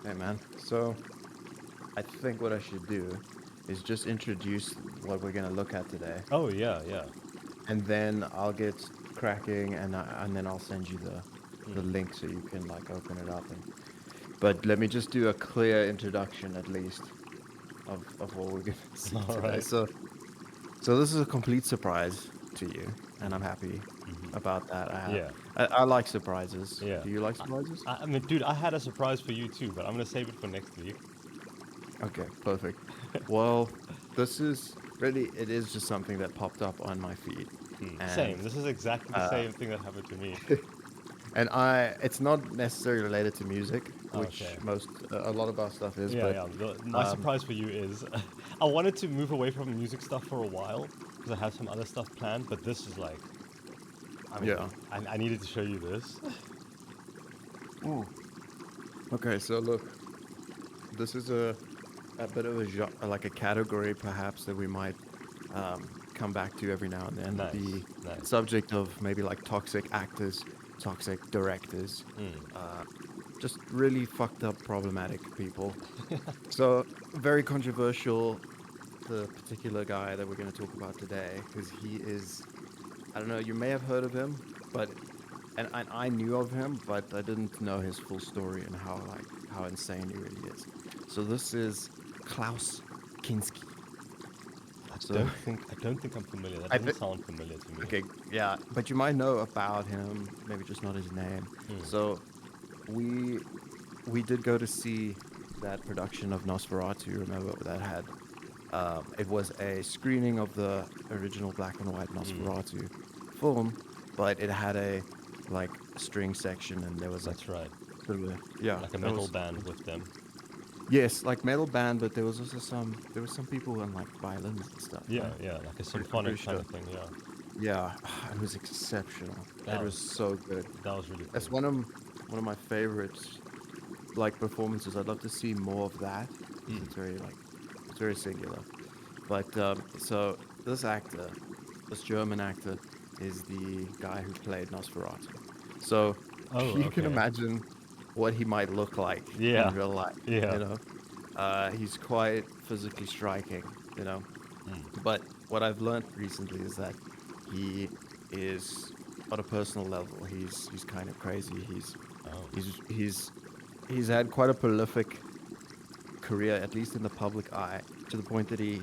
Hey man, so I think what I should do is just introduce what we're gonna look at today, Oh yeah, yeah. and then I'll get cracking, and then I'll send you the Mm. link so you can like open it up. But let me just do a clear introduction at least of what we're gonna see All today. right. So this is a complete surprise to you, and I'm happy about that. Yeah, I like surprises. yeah. Do you like surprises? I mean, dude, I had a surprise for you too, but I'm gonna save it for next week. Okay, perfect. Well, this is really, it is just something that popped up on my feed, and Same. This is exactly the uh, same thing that happened to me. it's not necessarily related to music, which Okay. a lot of our stuff is, Yeah, but yeah. My um, surprise for you is I wanted to move away from music stuff for a while because I have some other stuff planned, but this is like, I mean, yeah. I needed to show you this. Mm. Okay, so look, this is a bit of a like a category perhaps that we might come back to every now and then. Nice, The nice. subject of maybe like toxic actors, toxic directors, uh, just really fucked up, problematic people. So very controversial. The particular guy that we're going to talk about today, because he is, I don't know, you may have heard of him, but and I knew of him, but I didn't know his full story and how insane he really is. So this is Klaus Kinski. So I don't think I'm familiar. That I doesn't think sound familiar to me. okay, yeah, but you might know about him, maybe just not his name. So we we did go to see that production of Nosferatu. Remember that had it was a screening of the original black and white Nosferatu film, but it had a like string section, and there was like That's right. sort of yeah, Like a that metal was band with them. yes, like metal band, but there was also there was some people on like violins and stuff, Yeah, right? yeah, like a I'm pretty symphonic kind sure. of thing. Yeah, Yeah, it was exceptional. It that was was so good. that was really That's cool. one of my favorites like performances. I'd love to see more of that because it's very like it's very singular. But so this actor, this German actor, is the guy who played Nosferatu. So Oh, you can okay. imagine what he might look like in Yeah, real life. yeah. You know, he's quite physically striking. You know, but what I've learned recently is that he is on a personal level. He's kind of crazy. Oh, He's he's he's had quite a prolific career, at least in the public eye, to the point that he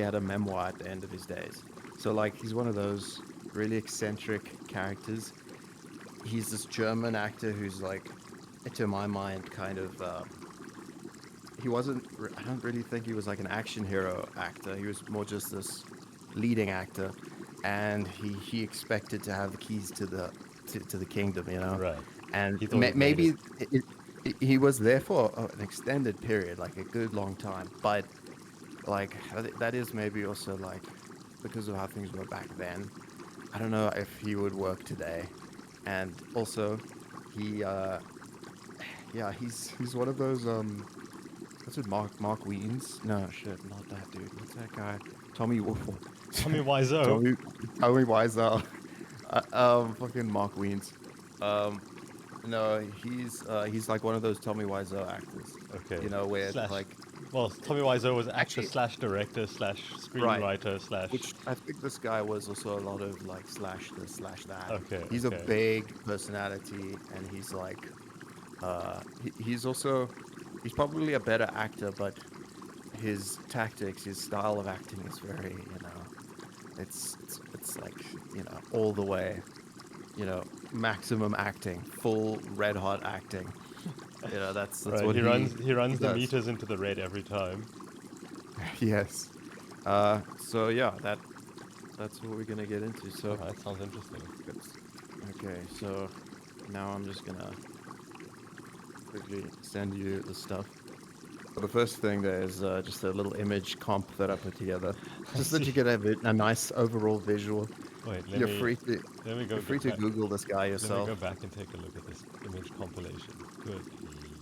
had a memoir at the end of his days. So like he's one of those really eccentric characters. He's this German actor who's like, to my mind, kind of he wasn't. I don't really think he was like an action hero actor. He was more just this leading actor, and he expected to have the keys to to the kingdom, you know, right. and He thought he'd made it. maybe he was there for an extended period, like a good long time, but like that is maybe also like because of how things were back then. I don't know if he would work today, and also he yeah, he's one of those what's it, Mark Wiens? No, shit, not that dude. What's that guy? Tommy Tommy Wiseau. Tommy Tommy Wiseau. Fucking Mark Wiens. Um, no, he's like one of those Tommy Wiseau actors. Okay. You know, where Slash. like Well, Tommy Wiseau was actor actually slash director slash right, screenwriter slash. which I think this guy was also a lot of like slash this slash that. Okay, He's a okay. big personality, and he's like he's also he's probably a better actor, but his tactics, his style of acting is very, it's like, all the way, maximum acting, full red hot acting. That's Right. what He he runs the does. meters into the red every time. Yes. So yeah, that's what we're gonna get into. All So right. Sounds interesting. it's okay. So now I'm just gonna quickly send you the stuff. So the first thing there is just a little image comp that I put together, I just so that see. you get a nice overall visual. Wait. You're free to Let me you're go free get to back. Google this guy Let me go yourself. back and take a look at this image compilation. Good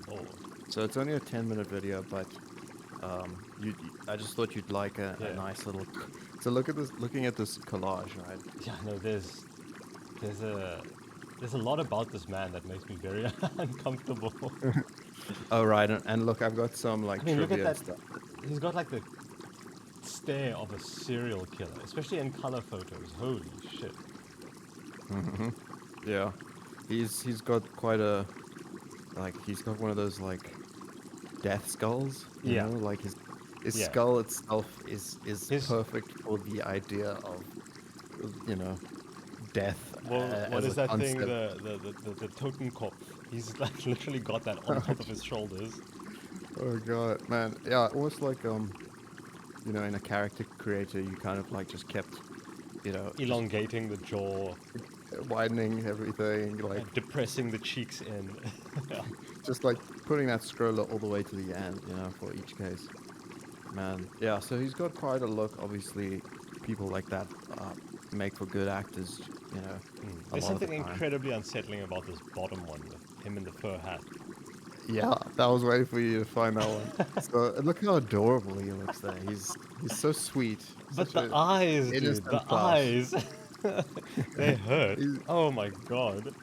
lord. So it's only a 10-minute video, but I just thought you'd like a Yeah. nice little. So look at this, looking at this collage, right? Yeah. No. There's a there's a lot about this man that makes me very uncomfortable. Oh, right. And look, I've got some like I mean, look at trivia and that. stuff. He's got like the stare of a serial killer, especially in color photos. Holy shit. Yeah. He's got quite a like he's got one of those like death skulls, you Yeah, know, like his yeah. skull itself is His perfect for the idea of you know death well, what as is a that thing? concept. The Totenkopf. He's like literally got that on top of his shoulders. Oh god, man. Yeah, almost like you know, in a character creator, you kind of like just kept, you know, just Elongating the jaw, widening everything, like depressing the cheeks in. Yeah. just like putting that scroller all the way to the end, you know, for each case. Man, yeah. So he's got quite a look. Obviously, people like that make for good actors, you know, a There's lot of the something time. incredibly unsettling about this bottom one with him in the fur hat. Yeah, that was waiting for you to find that one. So look how adorable he looks there. He's so sweet, But such the a eyes, dude, the innocent Klaus. eyes. They hurt. He's, Oh my god.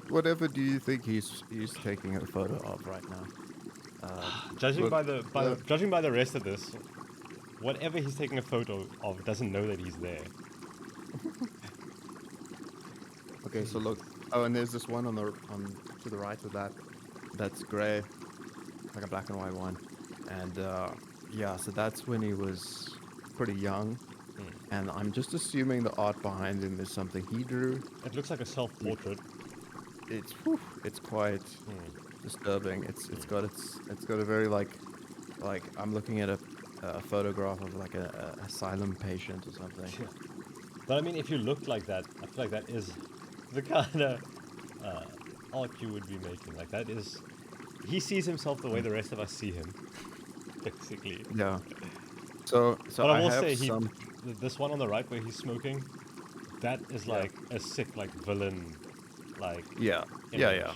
whatever do you think he's taking a photo of right now? Judging Look, by the rest of this, whatever he's taking a photo of doesn't know that he's there. okay, so look. Oh, and there's this one on to the right of that. That's gray, like a black and white one. And yeah, so that's when he was pretty young. And I'm just assuming the art behind him is something he drew. It looks like a self-portrait. It's quite disturbing. It's got a very like I'm looking at a photograph of like a asylum patient or something. Yeah. But I mean, if you looked like that, I feel like that is the kind of art you would be making. Like that is, he sees himself the way the rest of us see him, basically. Yeah. So But I I will have say, some. this one on the right where he's smoking, that is Yeah. like a sick, like villain, like Yeah. Yeah. image. Yeah.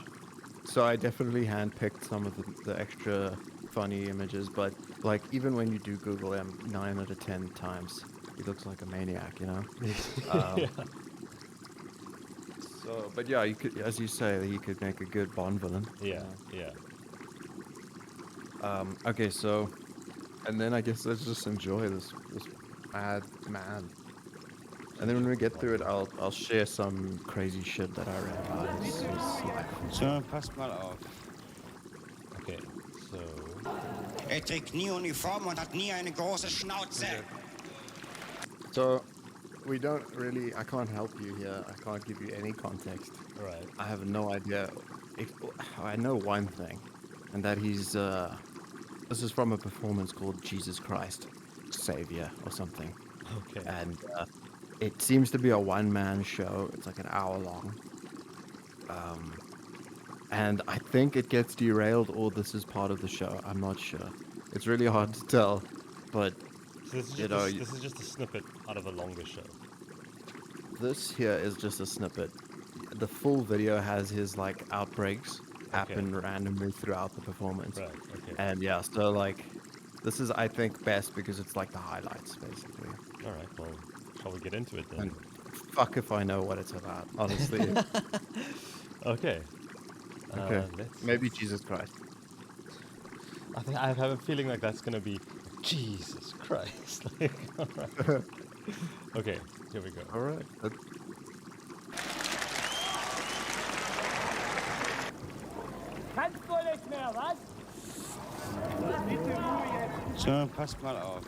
So I definitely handpicked some of the extra funny images, but like even when you do Google him, 9 out of 10 times he looks like a maniac, you know. Yeah. Um, so, but yeah, you could, as you say, he could make a good Bond villain, you Yeah, know. yeah. Okay, so, and then I guess let's just enjoy this mad man. And then when we get through it, I'll share some crazy shit that I read about his life. So, passt mal auf. Okay, so Er trägt nie Uniform und hat nie eine große Schnauze. So, we don't really. I can't help you here. I can't give you any context. right. I have no idea. If, I know one thing, and that he's. This is from a performance called Jesus Christ, Savior or something, Okay. and it seems to be a one-man show. It's like an hour long. And I think it gets derailed, or this is part of the show. I'm not sure. It's really hard to tell, but So this is you just know, this is just a snippet out of a longer show. this here is just a snippet. The full video has his like outbreaks happen randomly throughout the performance. Right. Okay. And yeah, so like this is I think best because it's like the highlights basically. All right. Well, shall we get into it then? And fuck if I know what it's about, honestly. Okay. Okay. Let's, Maybe Jesus Christ. I think I have a feeling like that's gonna be Jesus Christ. Like, all right. Okay. Here we go. All right. Kannst du nicht mehr, was? So, passt mal auf.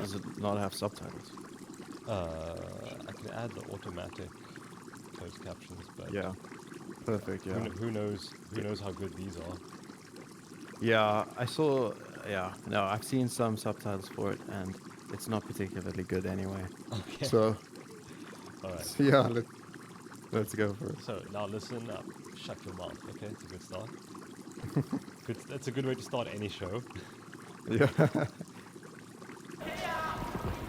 Does it not have subtitles? I can add the automatic closed captions, but Yeah. Perfect. Yeah. who knows? Who knows how good these are? Yeah, I saw. Yeah, no, I've seen some subtitles for it, and it's not particularly good anyway. Okay. So, All right. yeah, let's go for it. So now listen up. Shut your mouth. Okay, it's a good start. Good. That's a good way to start any show. Yeah.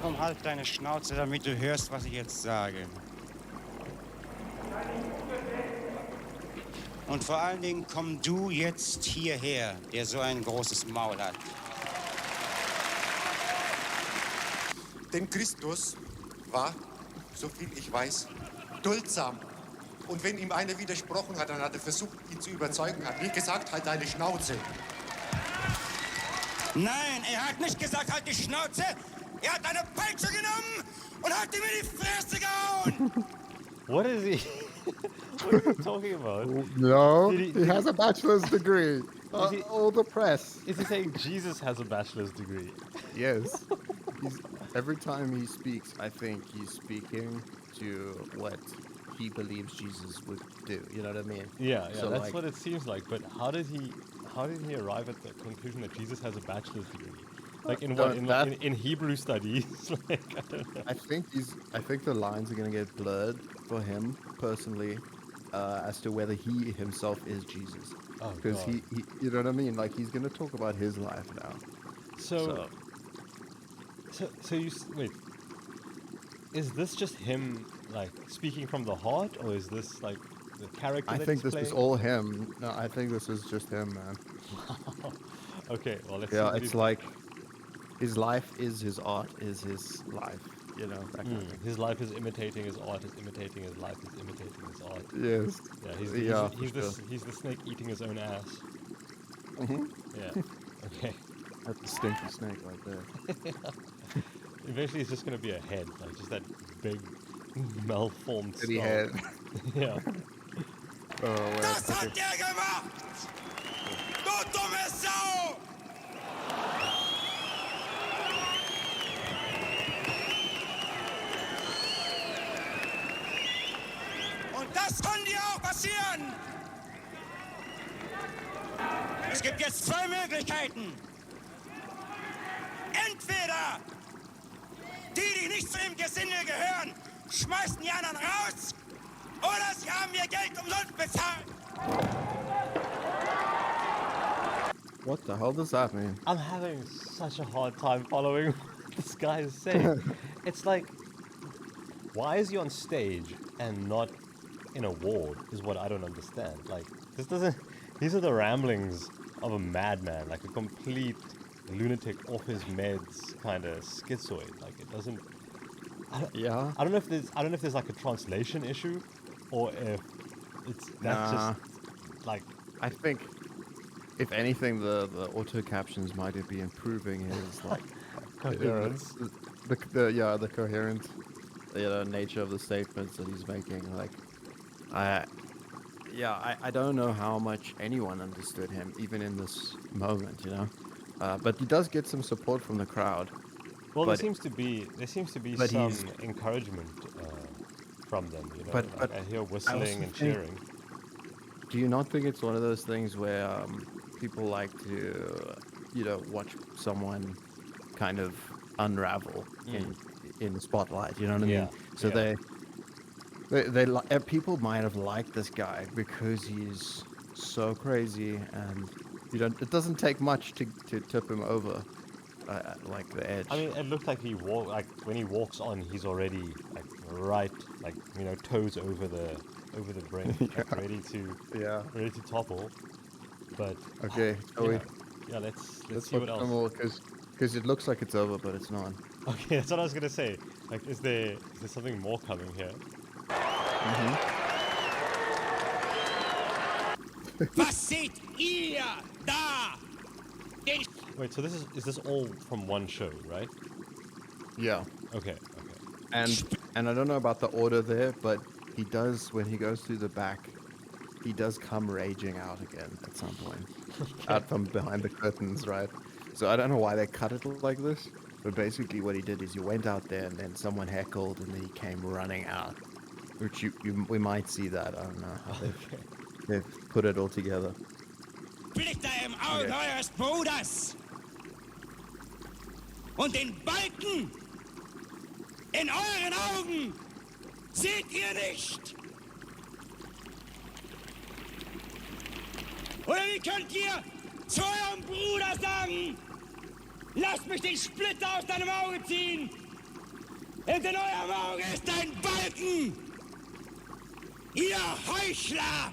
Komm, halt deine Schnauze, damit du hörst, was ich jetzt sage. Und vor allen Dingen komm du jetzt hierher, der so ein großes Maul hat. Denn Christus war, so viel ich weiß, duldsam. Und wenn ihm einer widersprochen hat, dann hat er versucht, ihn zu überzeugen, hat nicht gesagt, halt deine Schnauze. Nein, er hat nicht gesagt, halt die Schnauze. Er hat eine Peitsche genommen und hat ihm in die Fresse gehauen. What is he? What are you talking about? No, Did he has a bachelor's degree. he- All the press. Is he saying Jesus has a bachelor's degree? Yes. Every time he speaks, I think he's speaking to what he believes Jesus would do. You know what I mean? Yeah, So, that's like- what it seems like. But how did he arrive at the conclusion that Jesus has a bachelor's degree? Like in what? In Hebrew studies? Like I don't know. I think the lines are gonna get blurred for him personally, as to whether he himself is Jesus. Oh, Because God. he, you know what I mean? Like he's gonna talk about his life now. So wait. Is this just him like speaking from the heart, or is this like the character? I that think he's this is playing? all him. No, I think this is just him, man. Okay, well let's see. Yeah, what it's he's- like his life is his art, is his life. You know, that kind of thing. His life is imitating his art. Is imitating his life. Is imitating his art. Yes. Yeah, he's the snake eating his own ass. Mhm. Yeah. Okay. That's the stinky snake right there. Eventually, it's just gonna be a head, like just that big, malformed Pretty skull. head. Yeah. Oh, wait. Das Okay. hat der gemacht. Du dumme Sau. Und das kann dir auch passieren. Es gibt jetzt zwei Möglichkeiten. Entweder die nicht zu dem Gesindel gehören, schmeißen die anderen raus, oder sie haben ihr Geld umsonst bezahlt. What the hell does that mean? I'm having such a hard time following what this guy is saying. It's like, why is he on stage and not in a ward? Is what I don't understand. Like, this doesn't. These are the ramblings of a madman, like a complete lunatic off his meds kind of schizoid. Like, it doesn't. Yeah. I don't know if there's like a translation issue, or if that's Nah. just like. I think, if anything, the auto captions might be improving his like Coherence. the coherent nature of the statements that he's making. Like, I don't know how much anyone understood him, even in this moment, you know. But he does get some support from the crowd. Well, there But- seems to be but some he's- encouragement from them. You know, But- like but I hear also whistling and think- cheering. Do you not think it's one of those things where people like to, watch someone kind of unravel in the spotlight? You know what I mean? Yeah, So yeah. people might have liked this guy because he's so crazy, and it doesn't take much to tip him over, like the edge. I mean, it looked like when he walks on, he's already like right, like toes over the brink, like, ready to topple. But Okay, so let's let's see what look else. more because it looks like it's over, but it's not. Okay, that's what I was gonna say. Like, is there something more coming here? Was seht ihr da? Den Wait, so is this all from one show, right? Yeah. Okay. And I don't know about the order there, but he does, when he goes through the back, he does come raging out again at some point, out from behind the curtains, right? So I don't know why they cut it like this, but basically what he did is he went out there and then someone heckled and then he came running out, which we might see that. I don't know how they've put it all together. Splitter im Auge eures Bruders und den Balken in euren Augen seht ihr nicht? Oder wie könnt ihr zu eurem Bruder sagen, lasst mich den Splitter aus deinem Auge ziehen? Und in eurem Auge ist ein Balken! Ihr Heuchler!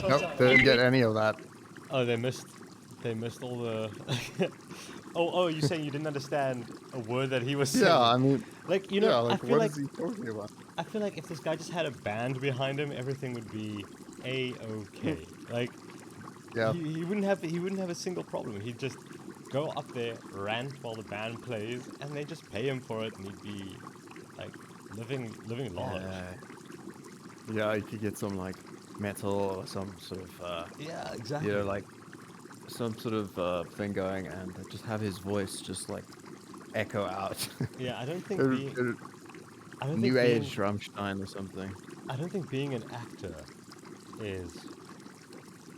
Nope, didn't get any of that. Oh, they missed all the Oh, you're saying you didn't understand a word that he was saying? Yeah, I mean, Like, you yeah, know, like what is he talking about? I feel like if this guy just had a band behind him, everything would be a-okay. Like, Yeah, he wouldn't have a single problem. He'd just go up there, rant while the band plays, and they just pay him for it, and he'd be like living large. yeah, you could get some like metal or some sort of Yeah, exactly. you know, like some sort of thing going, and just have his voice just like echo out. Yeah, I don't think It'd- being it'd- I don't New think being Age Rammstein or something. I don't think being an actor is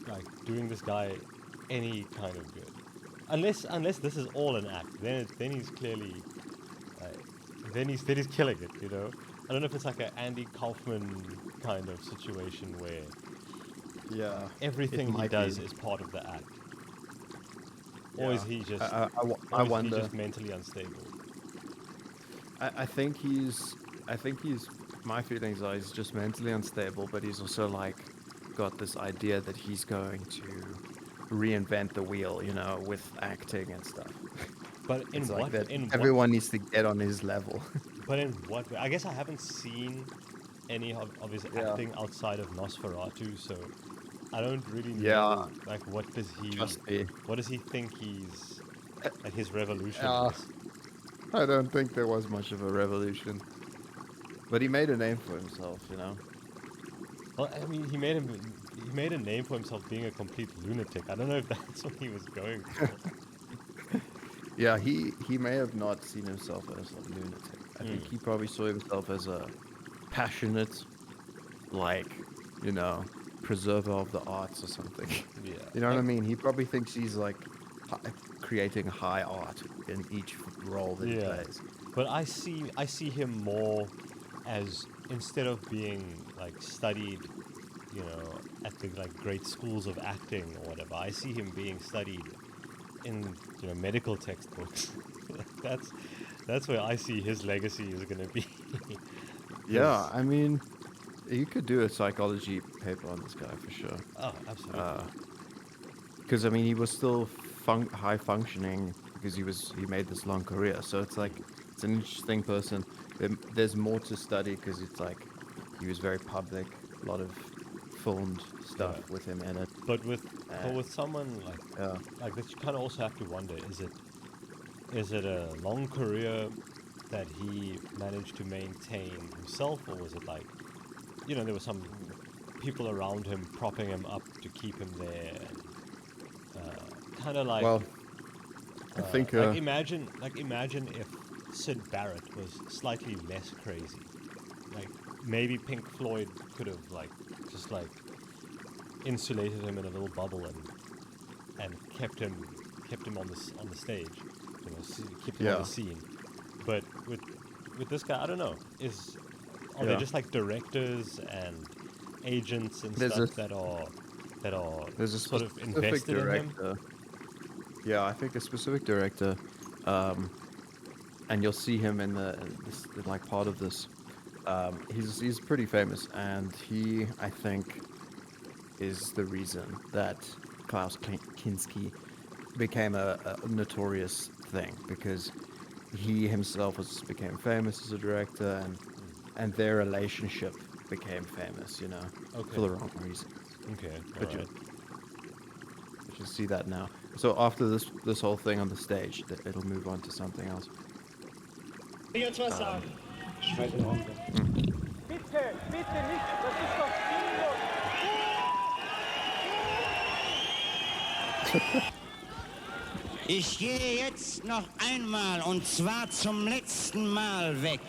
like doing this guy any kind of good. Unless this is all an act, then he's clearly then he's killing it, you know. I don't know if it's like an Andy Kaufman kind of situation where Yeah, everything he might does be. is part of the act, or is Yeah. he just I or is he wonder. just mentally unstable? I think he's. My feelings are he's just mentally unstable, but he's also like got this idea that he's going to reinvent the wheel, you know, with acting and stuff. But in It's like what that in what everyone needs to get on his level. but in what way? I guess I haven't seen any of his Yeah. acting outside of Nosferatu, so I don't really Yeah. know. Like, what does he think he's like his revolution Yeah. is? I don't think there was much of a revolution, but he made a name for himself, you know. Well, I mean, he made a name for himself being a complete lunatic. I don't know if that's what he was going for. Yeah, he may have not seen himself as a lunatic. I think he probably saw himself as a passionate, like, you know, preserver of the arts or something. Yeah. You know what I mean? He probably thinks he's like creating high art in each role that he Yeah. plays. But I see him more as, instead of being like studied, you know, at the like great schools of acting or whatever, I see him being studied in, you know, medical textbooks. that's where I see his legacy is gonna be. Yeah, I mean, you could do a psychology paper on this guy for sure. Oh, absolutely. Because I mean, he was still high functioning because he made this long career. So it's like it's an interesting person. There's more to study because it's like he was very public. A lot of filmed stuff Yeah. with him in it. But with someone Yeah. like this, you kind of also have to wonder: is it a long career that he managed to maintain himself, or was it like, you know, there were some people around him propping him up to keep him there? Kind of like, Well, I think like imagine if Sid Barrett was slightly less crazy. Like, maybe Pink Floyd could have like just like insulated him in a little bubble and kept him on the stage, you know, kept him on Yeah. the scene. But with this guy, I don't know. Are they Yeah. just like directors and agents and There's stuff that are there's a sort of specific invested in him? director. Yeah, I think a specific director, and you'll see him in this like part of this. He's pretty famous, and he, I think, is the reason that Klaus Kinski became a notorious thing, because he himself became famous as a director, and their relationship became famous, you know, Okay. for the wrong reason. Okay, But alright. you'll see that now. So after this whole thing on the stage, it'll move on to something else. Jetzt was sagen. Bitte, bitte nicht. Das ist doch sinnlos. Ich gehe jetzt noch einmal, und zwar zum letzten Mal weg.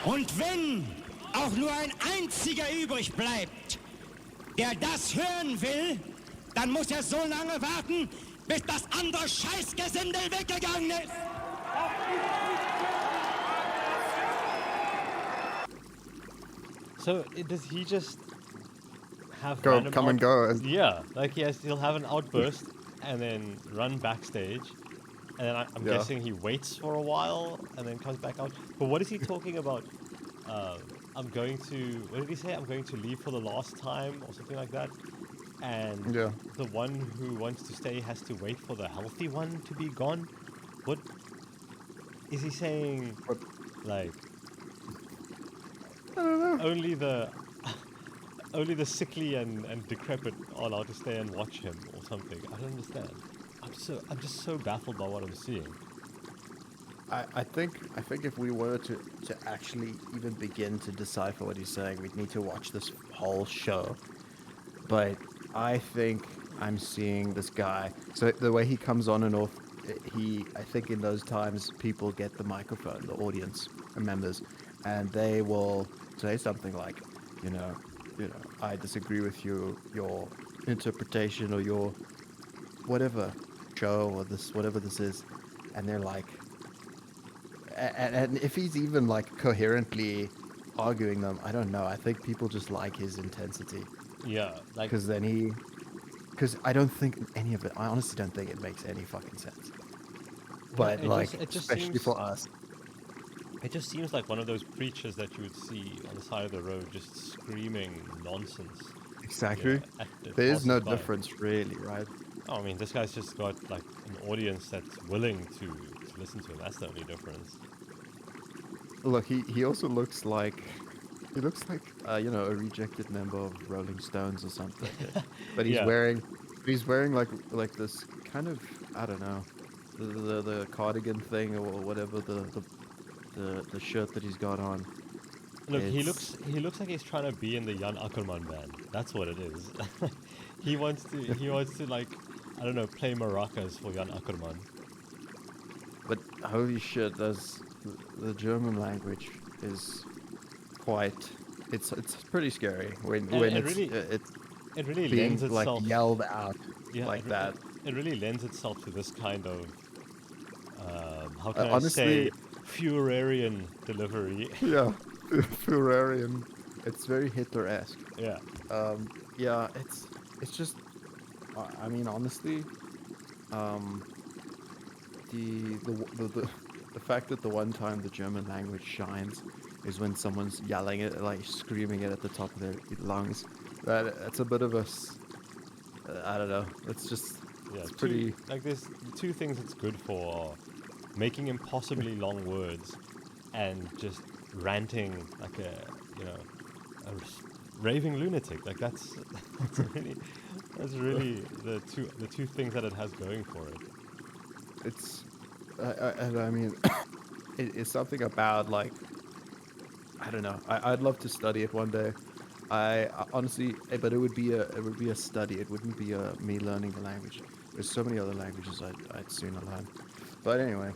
Und wenn auch nur ein einziger übrig bleibt, der das hören will, dann muss er so lange warten, bis das andere Scheißgesindel weggegangen ist. So does he just have Go, random come and go. Yeah, like he'll have an outburst and then run backstage, and then I'm Yeah. guessing he waits for a while and then comes back out. But what is he talking about? I'm going to. What did he say? I'm going to leave for the last time or something like that. and Yeah. the one who wants to stay has to wait for the healthy one to be gone. What is he saying? What? Like I don't know. only the only the sickly and decrepit are allowed to stay and watch him or something. I don't understand. I'm just so baffled by what I'm seeing. I think if we were to actually even begin to decipher what he's saying, we'd need to watch this whole show. But I think I'm seeing this guy. So the way he comes on and off, I think in those times people get the microphone, the audience members, and they will say something like, you know, I disagree with your interpretation or your whatever show or this whatever this is, and they're like. And if he's even like coherently arguing them, I don't know. I think people just like his intensity Yeah, like because I don't think any of it. I honestly don't think it makes any fucking sense. But it just especially seems for us, it just seems like one of those preachers that you would see on the side of the road just screaming nonsense. exactly. At There is no passers-by. difference really, right? Oh, I mean, this guy's just got like an audience that's willing to listen to him. That's the only difference. Look, he also looks like a rejected member of Rolling Stones or something. But Yeah. he's wearing like this kind of, I don't know, the cardigan thing or whatever the shirt that he's got on. Look, he It's- looks like he's trying to be in the Jan Akkerman band. That's what it is. he wants to like, I don't know, play maracas for Jan Akkerman. But holy shit, the German language is quite. It's pretty scary when And it's really- it's It really being lends itself like yelled out yeah, like that. It really lends itself to this kind of how can I honestly- say Führerian delivery. Yeah, Führerian. It's very Hitler-esque. Yeah. Yeah, it's just. I mean, honestly, the fact that the one time the German language shines is when someone's yelling it, like screaming it at the top of their lungs. That's a bit of I don't know. It's just. Yeah, It's pretty. like there's two things it's good for: making impossibly long words, and just ranting like a raving lunatic. Like that's really the two things that it has going for it. It's. I mean, it's something about like. I don't know. I'd love to study it one day. I honestly, but it would be a study. It wouldn't be me learning the language. There's so many other languages I'd sooner learn. But anyway,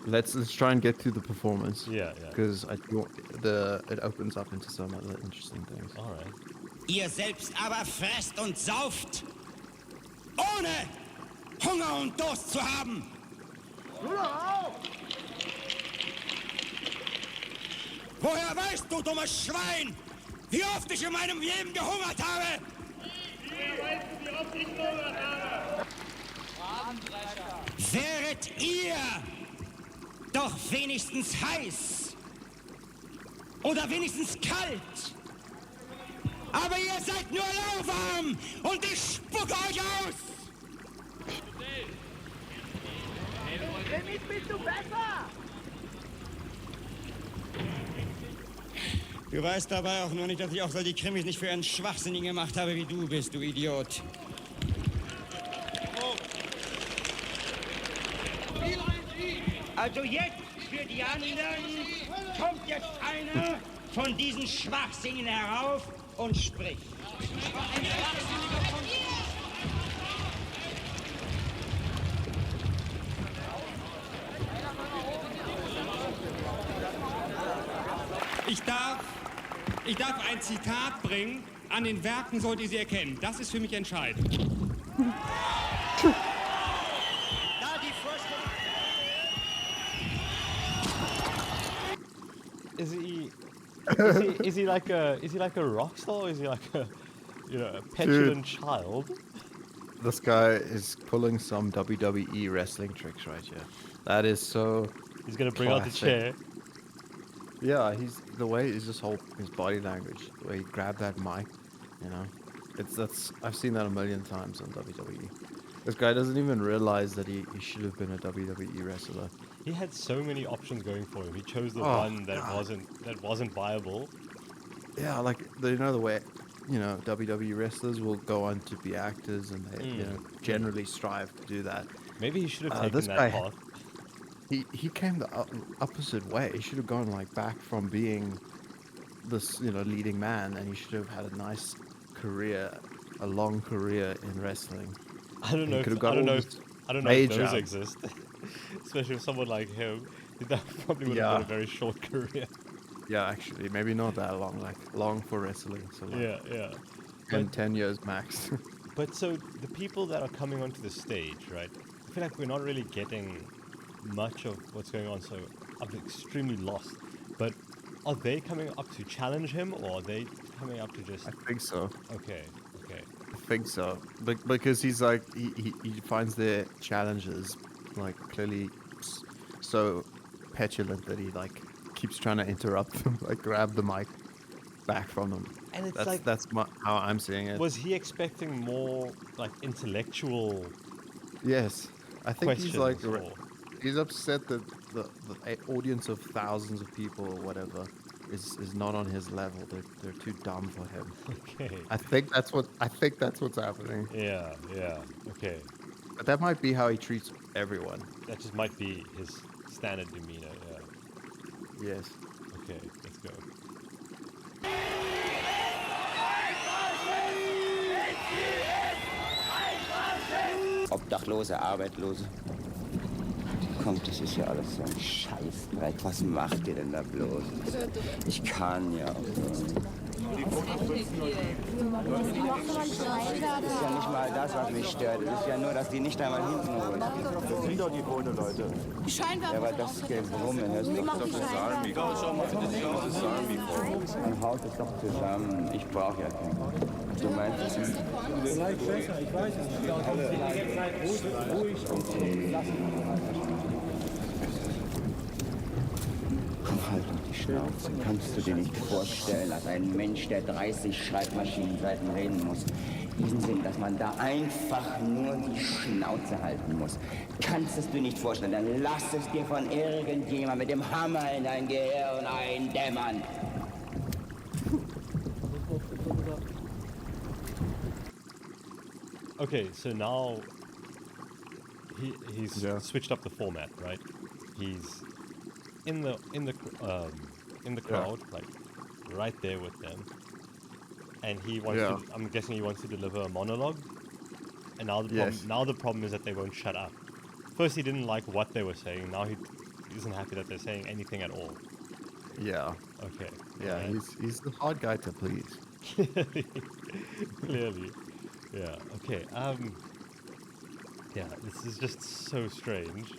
let's try and get to the performance. Yeah. Because it opens up into some other interesting things. All right. Ihr selbst aber fresst und sauft, ohne Hunger und Durst zu haben. Woher weißt du, dummes Schwein, wie oft ich in meinem Leben gehungert habe? Wäret ihr doch wenigstens heiß oder wenigstens kalt. Aber ihr seid nur lauwarm und ich spucke euch aus. Für mich bist du besser! Du weißt dabei auch nur nicht, dass ich auch solche Krimis nicht für einen Schwachsinnigen gemacht habe, wie du bist, du Idiot. Also jetzt für die anderen kommt jetzt einer von diesen Schwachsinnigen herauf und spricht. Ich darf ein Zitat bringen. An den Werken sollt ihr sie erkennen. Das ist für mich entscheidend. Da die Vorstellung... Is he like a rock star? Or is he like a a petulant child? This guy is pulling some WWE wrestling tricks right here. That is so. He's gonna bring out the Classic. chair. Yeah, he's the way is just whole his body language, the way he grabbed that mic, I've seen that a million times on WWE. This guy doesn't even realize that he should have been a WWE wrestler. He had so many options going for him. He chose the Oh, one that God. wasn't viable. Yeah, like the way, WWE wrestlers will go on to be actors, and they generally strive to do that. Maybe he should have taken This that guy, path. he came the opposite way. He should have gone like back from being this leading man, and he should have had a nice career, a long career in wrestling. I don't know. He could have I got don't all know. this I don't know if major. those exist. Especially with someone like him, that probably would have Yeah. been a very short career. Yeah, actually, maybe not that long. Like long for wrestling, so like Yeah. 10 years max. But so the people that are coming onto the stage, right? I feel like we're not really getting much of what's going on, so I'm extremely lost. But are they coming up to challenge him, or are they coming up to just... I think so. Okay. I think so. Because he's like he finds their challenges like clearly so petulant that he like keeps trying to interrupt them, like grab the mic back from them. And it's That's how I'm seeing it. was he expecting more like intellectual Yes, I think he's like questions? he's upset that the audience of thousands of people or whatever is not on his level. They're too dumb for him. Okay. I think that's what's happening. Yeah. Okay. But that might be how he treats everyone. That just might be his standard demeanor. Yeah. Yes. Okay. Let's go. Obdachlose, Arbeitslose. Kommt, das ist ja alles so ein Scheißdreck. Was macht ihr denn da bloß? Ich kann ja. Das ist ja nicht mal das, was mich stört. Es ist ja nur, dass die nicht einmal hinten holen. Das sind doch die Fotoleute. Ja, aber das Gebrumme, hörst du doch das Salmi. Dann haut es doch zusammen. Ich brauche ja keinen. Du meinst es nicht? Vielleicht besser, ich weiß es nicht. Ruhig und komm, halt doch die Schnauze. Kannst du dir nicht vorstellen, dass ein Mensch, der 30 Schreibmaschinenseiten reden muss, diesen Sinn, dass man da einfach nur die Schnauze halten muss. Kannst es dir nicht vorstellen, dann lass es dir von irgendjemand mit dem Hammer in dein Gehirn eindämmern. Okay, so now he's switched up the format, right? He's in the crowd, like right there with them, and he wants to. I'm guessing he wants to deliver a monologue, and now the problem is that they won't shut up. First, he didn't like what they were saying. Now he isn't happy that they're saying anything at all. Yeah. Okay. Yeah, right. he's the hard guy to please. Clearly. Yeah. Okay. Yeah. This is just so strange.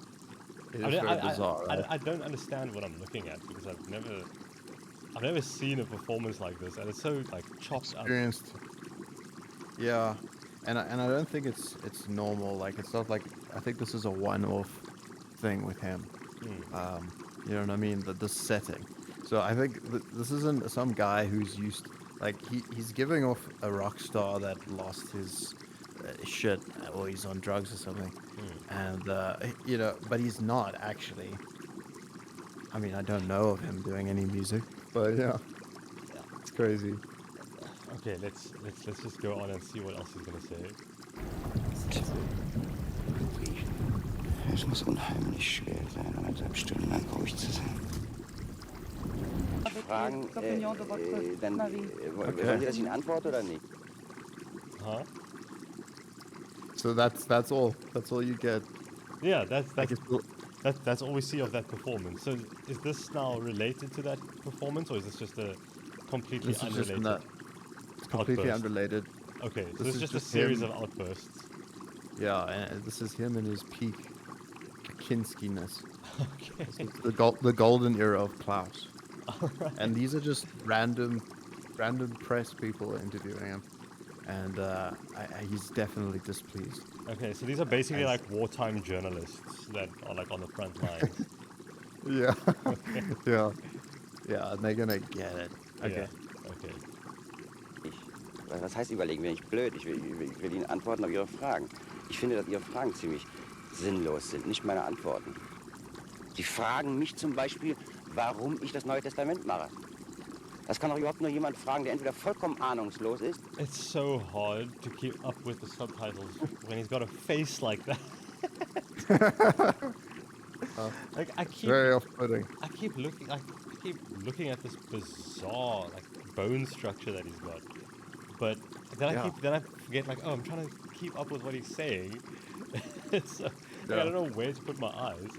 It is very bizarre, right? I don't understand what I'm looking at because I've never seen a performance like this, and it's so like chopped Experienced. Yeah, and I don't think it's normal. Like it's not like I think this is a one-off thing with him. You know what I mean? The setting. So I think this isn't some guy who's used. Like he's giving off a rock star that lost his shit or he's on drugs or something, and but he's not actually. I mean, I don't know of him doing any music, but yeah, it's crazy. Okay, let's just go on and see what else he's gonna say. Es muss unheimlich schwer sein, 1,5 Stunden lang ruhig zu sein. Fragen, dann wollen Sie, dass ich Ihnen antworte oder nicht? Huh? So that's all. That's all you get. Yeah, that's all we see of that performance. So is this now related to that performance, or is this just a completely This is just unrelated? It's completely outburst? unrelated. Okay, so This it's is just a just series him. of outbursts. Yeah, and this is him in his peak Kinski-ness. Okay. It's the golden era of Klaus. And these are just random press people interviewing him, and he's definitely displeased. Okay, so these are basically like wartime journalists that are like on the front lines. Yeah, yeah, and they're gonna get it. Okay. Yeah. Okay. Was heißt überlegen? Bin ich blöd? Ich will Ihnen antworten auf Ihre Fragen. Ich finde, dass Ihre Fragen ziemlich sinnlos sind, nicht meine Antworten. Sie fragen mich zum Beispiel, warum ich das Neue Testament mache. Das kann doch überhaupt nur jemand fragen, der entweder vollkommen ahnungslos ist. It's so hard to keep up with the subtitles when he's got a face like that. Like Very off-putting. I keep looking at this bizarre like bone structure that he's got, but then I forget like, oh, I'm trying to keep up with what he's saying. So I don't know where to put my eyes.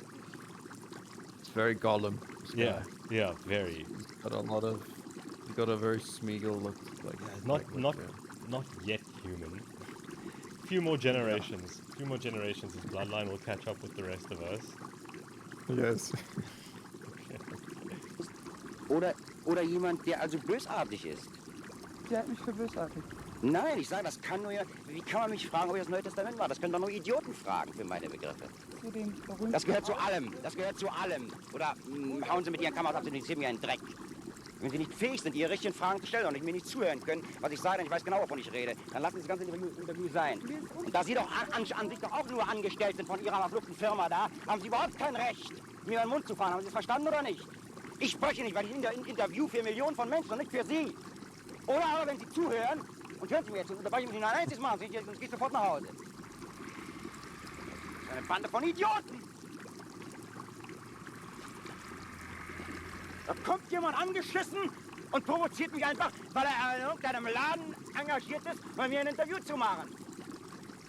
It's very Gollum. This guy. Yeah, very. He's got a very Smeagol look. Like Not yet human. Few more generations. His bloodline will catch up with the rest of us. Yes. Oder jemand, der also bösartig ist. Der hat mich für bösartig. Nein, ich sage, das kann nur ja... Wie kann man mich fragen, ob ich das Neue Testament war? Das können doch nur Idioten fragen, für meine Begriffe. Zu dem berühmten Das gehört zu allem. Oder hauen Sie mit Ihren Kameras ab, Sie interessieren mir einen Dreck. Wenn Sie nicht fähig sind, Ihre richtigen Fragen zu stellen und mir nicht zuhören können, was ich sage, denn ich weiß genau, wovon ich rede, dann lassen Sie das ganze Interview sein. Und da Sie doch an sich doch auch nur angestellt sind von Ihrer verfluchten Firma da, haben Sie überhaupt kein Recht, mir in den Mund zu fahren. Haben Sie es verstanden oder nicht? Ich spreche nicht, weil ich Interview für Millionen von Menschen und nicht für Sie. Oder aber, wenn Sie zuhören, und hören Sie mir jetzt zu, unterbreche ich mich nur ein einziges Mal, sonst gehe ich sofort nach Hause. Eine Bande von Idioten! Da kommt jemand angeschissen und provoziert mich einfach, weil er in irgendeinem Laden engagiert ist, bei mir ein Interview zu machen.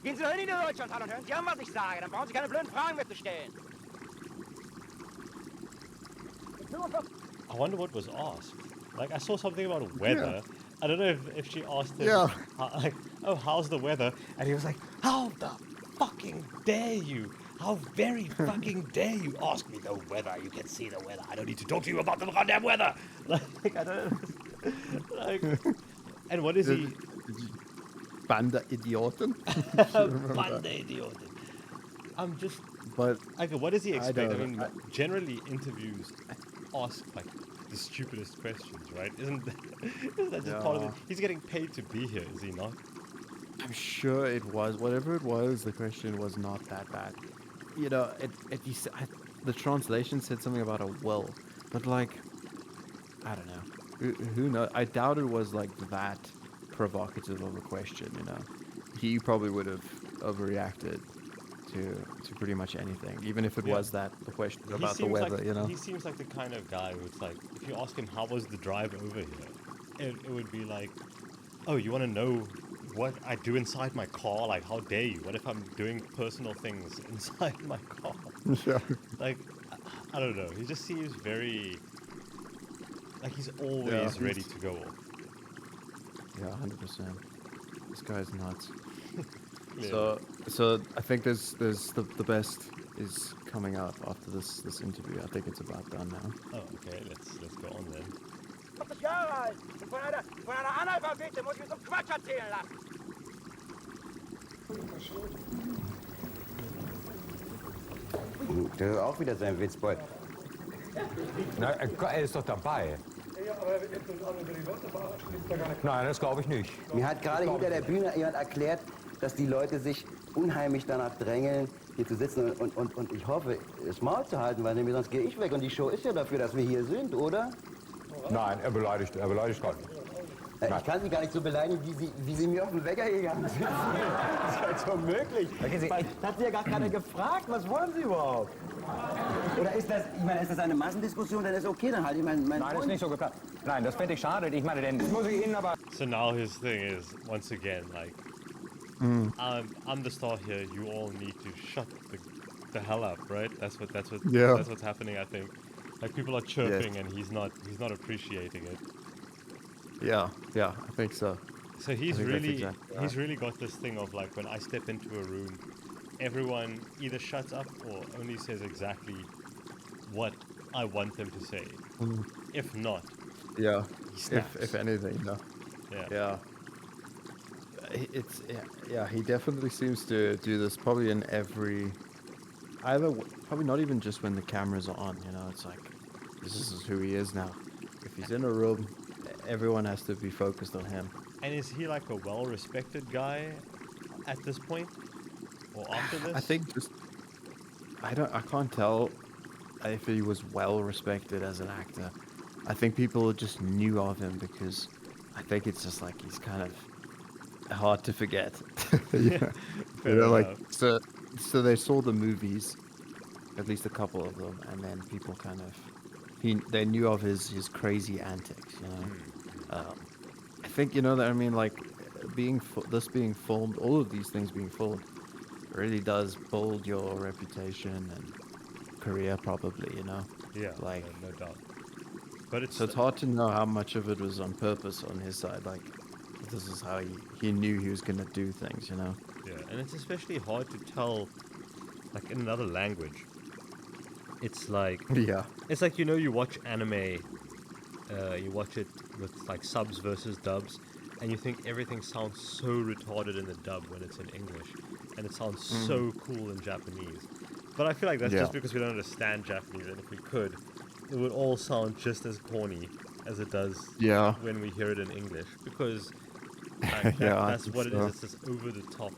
Gehen Sie doch hin in die Deutschland und hören Sie an, was ich sage. Dann brauchen Sie keine blöden Fragen mehr zu stellen. I wonder what was asked. Like, I saw something about weather. Yeah. I don't know if she asked him, Yeah. how's the weather? And he was like, how the fucking dare you? How very fucking dare you ask me the weather? You can see the weather. I don't need to talk to you about the goddamn weather. Like, I don't like, and what is he? Bande Idioten? Bande Idioten. I'm just... But like, what does he expect? I don't- mean, generally interviews ask like the stupidest questions, right? Isn't that just part of it? He's getting paid to be here, is he not? I'm sure it was. Whatever it was, the question was not that bad. You know, the translation said something about a will, but like, I don't know. Who knows? I doubt it was like that provocative of a question, you know. He probably would have overreacted to pretty much anything, even if it was the question about the weather, you know. He seems like the kind of guy who's like, if you ask him how was the drive over here, it would be like, oh, you want to know what I do inside my car? Like, how dare you? What if I'm doing personal things inside my car? Yeah. Like, I don't know. He just seems very, like he's always ready to go off. Yeah, 100%. This guy's nuts. Clearly. So I think there's the best is coming up after this interview. I think it's about done now. Oh, okay. Let's go on then. 40 Jahre alt. Und von einer Analphabete muss ich mir so Quatsch erzählen lassen. Der ist auch wieder sein Witzbold. Na, er ist doch dabei. Nein, das glaube ich nicht. Mir hat gerade hinter der Bühne jemand erklärt, dass die Leute sich unheimlich danach drängeln, hier zu sitzen und ich hoffe, das Maul zu halten, weil nämlich sonst gehe ich weg und die Show ist ja dafür, dass wir hier sind, oder? Nein, er beleidigt Gott. Ich kann Sie gar nicht so beleidigen, wie Sie mir auf den Wecker gegangen sind. Das ist halt so möglich. Das hat Sie ja gar keiner gefragt. Was wollen Sie überhaupt? Oder ist das, ist das eine Massendiskussion? Dann ist okay, dann halte ich mein Nein, das ist nicht so geplant. Nein, das fände ich schade. Ich meine, denn das muss ich Ihnen aber... So now his thing is, once again, like, I'm the star here. You all need to shut the hell up, right? That's what's happening, I think. Like, people are chirping and he's not appreciating it. Yeah, I think so. So he's really got this thing of like, when I step into a room, everyone either shuts up or only says exactly what I want them to say. If not, Yeah. he snaps. If anything, no. Yeah. He definitely seems to do this probably in every, probably not even just when the cameras are on, you know, it's like, this is who he is now. If he's in a room, everyone has to be focused on him. And is he like a well-respected guy at this point? Or after this? I think just I can't tell if he was well respected as an actor. I think people just knew of him because I think it's just like he's kind of hard to forget. Yeah. Fair Like enough. so they saw the movies, at least a couple of them, and then people kind of they knew of his crazy antics, you know. I think that I mean, like this being filmed, all of these things being filmed, really does build your reputation and career, probably, you know. Yeah, Like, no doubt. But it's so it's hard to know how much of it was on purpose on his side. Like, this is how he knew he was gonna do things, you know. yeah, and it's especially hard to tell, like in another language. It's like Yeah. it's like you watch anime, you watch it with like subs versus dubs, and you think everything sounds so retarded in the dub when it's in English, and it sounds so cool in Japanese. But I feel like that's Yeah. just because we don't understand Japanese, and if we could, it would all sound just as corny as it does Yeah. when we hear it in English, because Yeah, I that's think what it so. is. It's just over the top.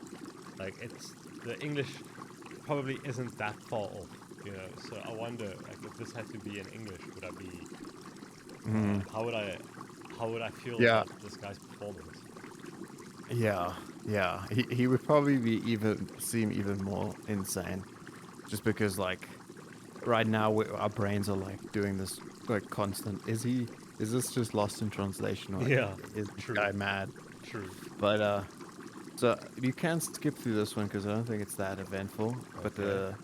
Like it's the English probably isn't that far off, you know. So I wonder, like, if this had to be in English, would I be? How would I feel Yeah. about this guy's performance? Yeah. He would probably seem even more insane, just because, like, right now our brains are like doing this like constant. Is this just lost in translation, or Yeah, is this true. guy mad? True. But so you can skip through this one because I don't think it's that eventful. But Okay.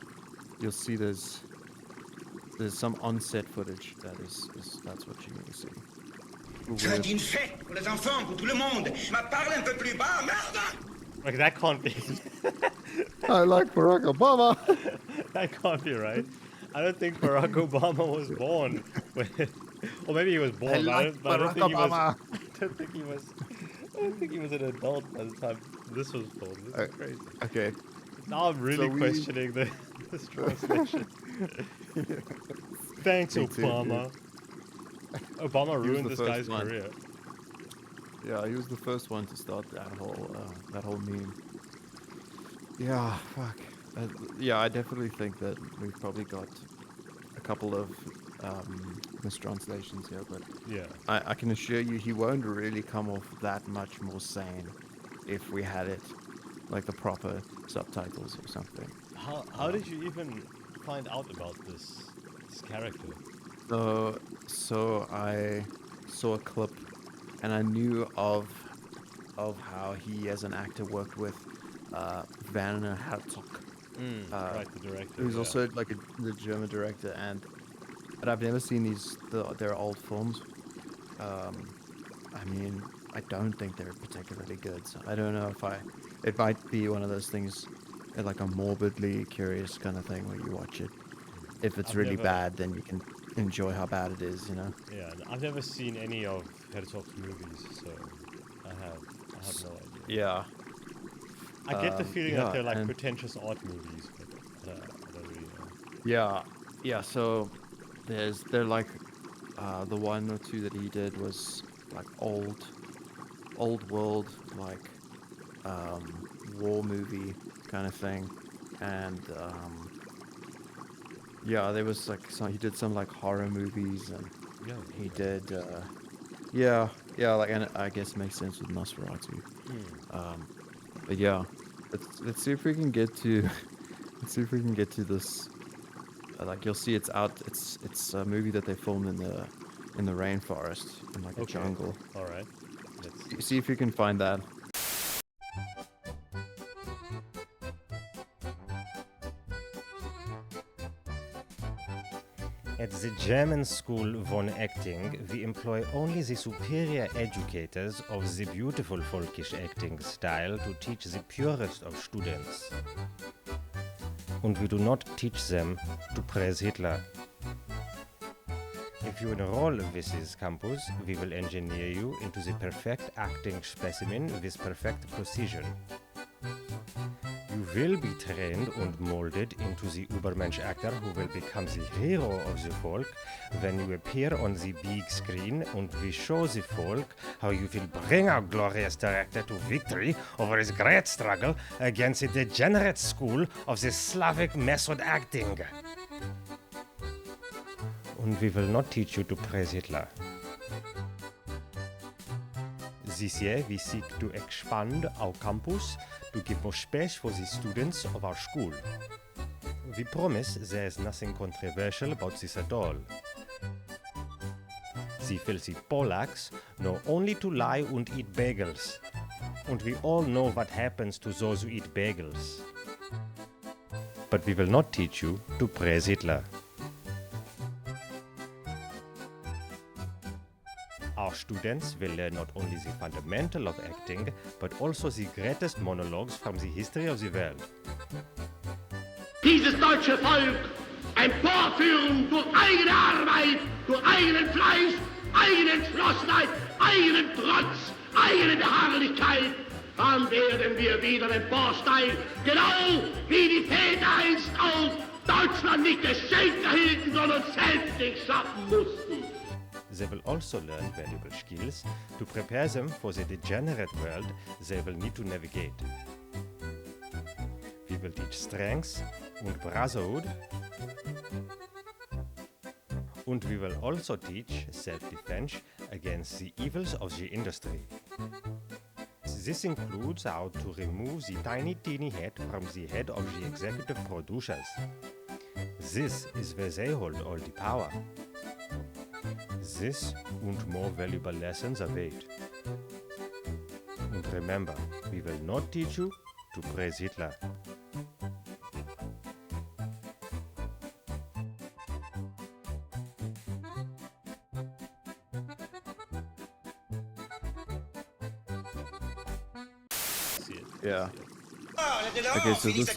you'll see there's some on-set footage that's what you need to see. Je dis une fête pour les enfants, pour tout le monde. Ma parle un peu plus bas, merde! Like that can't be. I like Barack Obama. That can't be right. I don't think Barack Obama was born when, or maybe he was born. But I don't think he was. I don't think he was. I don't think he was an adult by the time this was filmed. This is crazy. Okay. Now I'm really So questioning this translation. Thanks, Me too, Obama. Obama He was ruined the this first guy's one. career. Yeah, he was the first one to start that whole meme. Yeah, fuck. Yeah, I definitely think that we've probably got a couple of mistranslations here, but Yeah. I can assure you he won't really come off that much more sane if we had it like the proper subtitles or something. How did you even find out about this character? So I saw a clip, and I knew of how he as an actor worked with Werner Herzog, Right, the director. who's yeah. also like the German director, but I've never seen their old films. I mean, I don't think they're particularly good, so I don't know it might be one of those things, like a morbidly curious kind of thing where you watch it. If it's I've really never- bad, then you can enjoy how bad it is, you know? Yeah, I've never seen any of Herzog's movies, so I have no idea. Yeah. I get the feeling that yeah, they're like and- pretentious art movies, but I don't really know. Yeah, so they're like the one or two that he did was like old world, like war movie kind of thing. And yeah, there was like he did some like horror movies, and Yeah. he did yeah, like, and I guess it makes sense with Nosferatu. But yeah, let's see if we can get to this. Like, you'll see it's out. It's a movie that they filmed in the rainforest, in like a jungle. All right. Let's See if you can find that. At the German Skool von Ackting, we employ only the superior educators of the beautiful folkish acting style to teach the purest of students. And we do not teach them to praise Hitler. If you enroll with this campus, we will engineer you into the perfect acting specimen with perfect precision. You will be trained and molded into the Übermensch actor who will become the hero of the folk when you appear on the big screen and we show the folk how you will bring our glorious director to victory over his great struggle against the degenerate school of the Slavic method acting. And we will not teach you to praise Hitler. This year, we seek to expand our campus to give more space for the students of our school. We promise there is nothing controversial about this at all. The filthy Polacks know only to lie and eat bagels. And we all know what happens to those who eat bagels. But we will not teach you to praise Hitler. Our students will learn not only the fundamental of acting, but also the greatest monologues from the history of the world. Dieses deutsche Volk emporführen durch eigene Arbeit, durch eigenen Fleiß, eigene Entschlossenheit, eigenen Trotz, eigene Beharrlichkeit, dann werden wir wieder emporsteigen, genau wie die Väter einst auch Deutschland nicht geschenkt erhielten, sondern selbst nicht schaffen mussten. They will also learn valuable skills to prepare them for the degenerate world they will need to navigate. We will teach strength and brotherhood, and we will also teach self-defense against the evils of the industry. This includes how to remove the tiny teeny head from the head of the executive producers. This is where they hold all the power. This and more valuable lessons await. And remember, we will not teach you to praise Hitler. Yeah. Okay, so this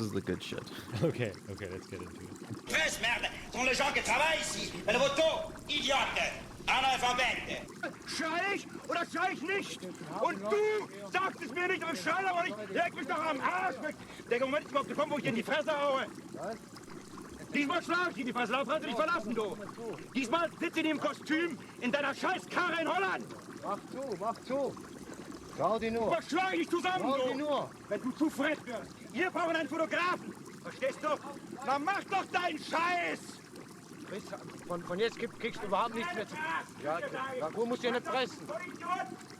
is the good shit. Okay, let's get into it. Presse, merde, sont les gens qui travaillent ici. Et le voto, idiote, analphabète. Schrei ich oder schrei ich nicht? Und du sagst es mir nicht, aber ich schrei aber nicht. Leg mich doch am Arsch weg. Der Moment ist mal gekommen, wo ich dir in die Fresse haue. Diesmal schlage ich dir in die Fresse, laut kannst du dich verlassen, du. Diesmal sitzt in dem Kostüm in deiner Scheißkarre in Holland. Mach zu. Trau dir nur. Was schlage ich zusammen, Trau dir du? nur. Wenn du zu frech wirst. Wir brauchen einen Fotografen. Verstehst du? Na mach doch deinen Scheiß! Von jetzt kriegst du überhaupt nichts mehr zu... Ja, du musst ja nicht pressen.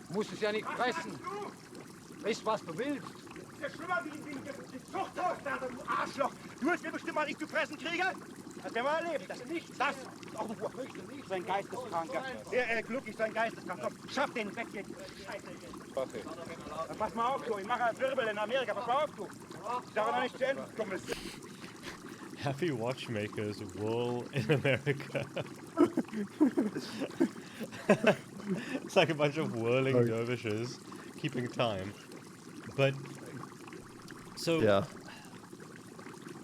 Du musst es ja nicht pressen. Weißt, was du willst. Das ist ja schlimmer wie ein Zuchthaus da, du Arschloch. Du willst mir bestimmt mal nicht zu fressen kriegen? Das werden wir erleben. Das ist nichts. Das ist auch ein so ein Geisteskranker. Glücklich, so ein Geisteskranker. Komm, schaff den weg hier. Scheiße. Okay. Dann pass mal auf, du. Ich mache einen Wirbel in Amerika. Pass mal auf, du. Ich darf noch nicht zu Ende kommen. Happy watchmakers whirl in America. It's like a bunch of whirling dervishes keeping time. But so yeah,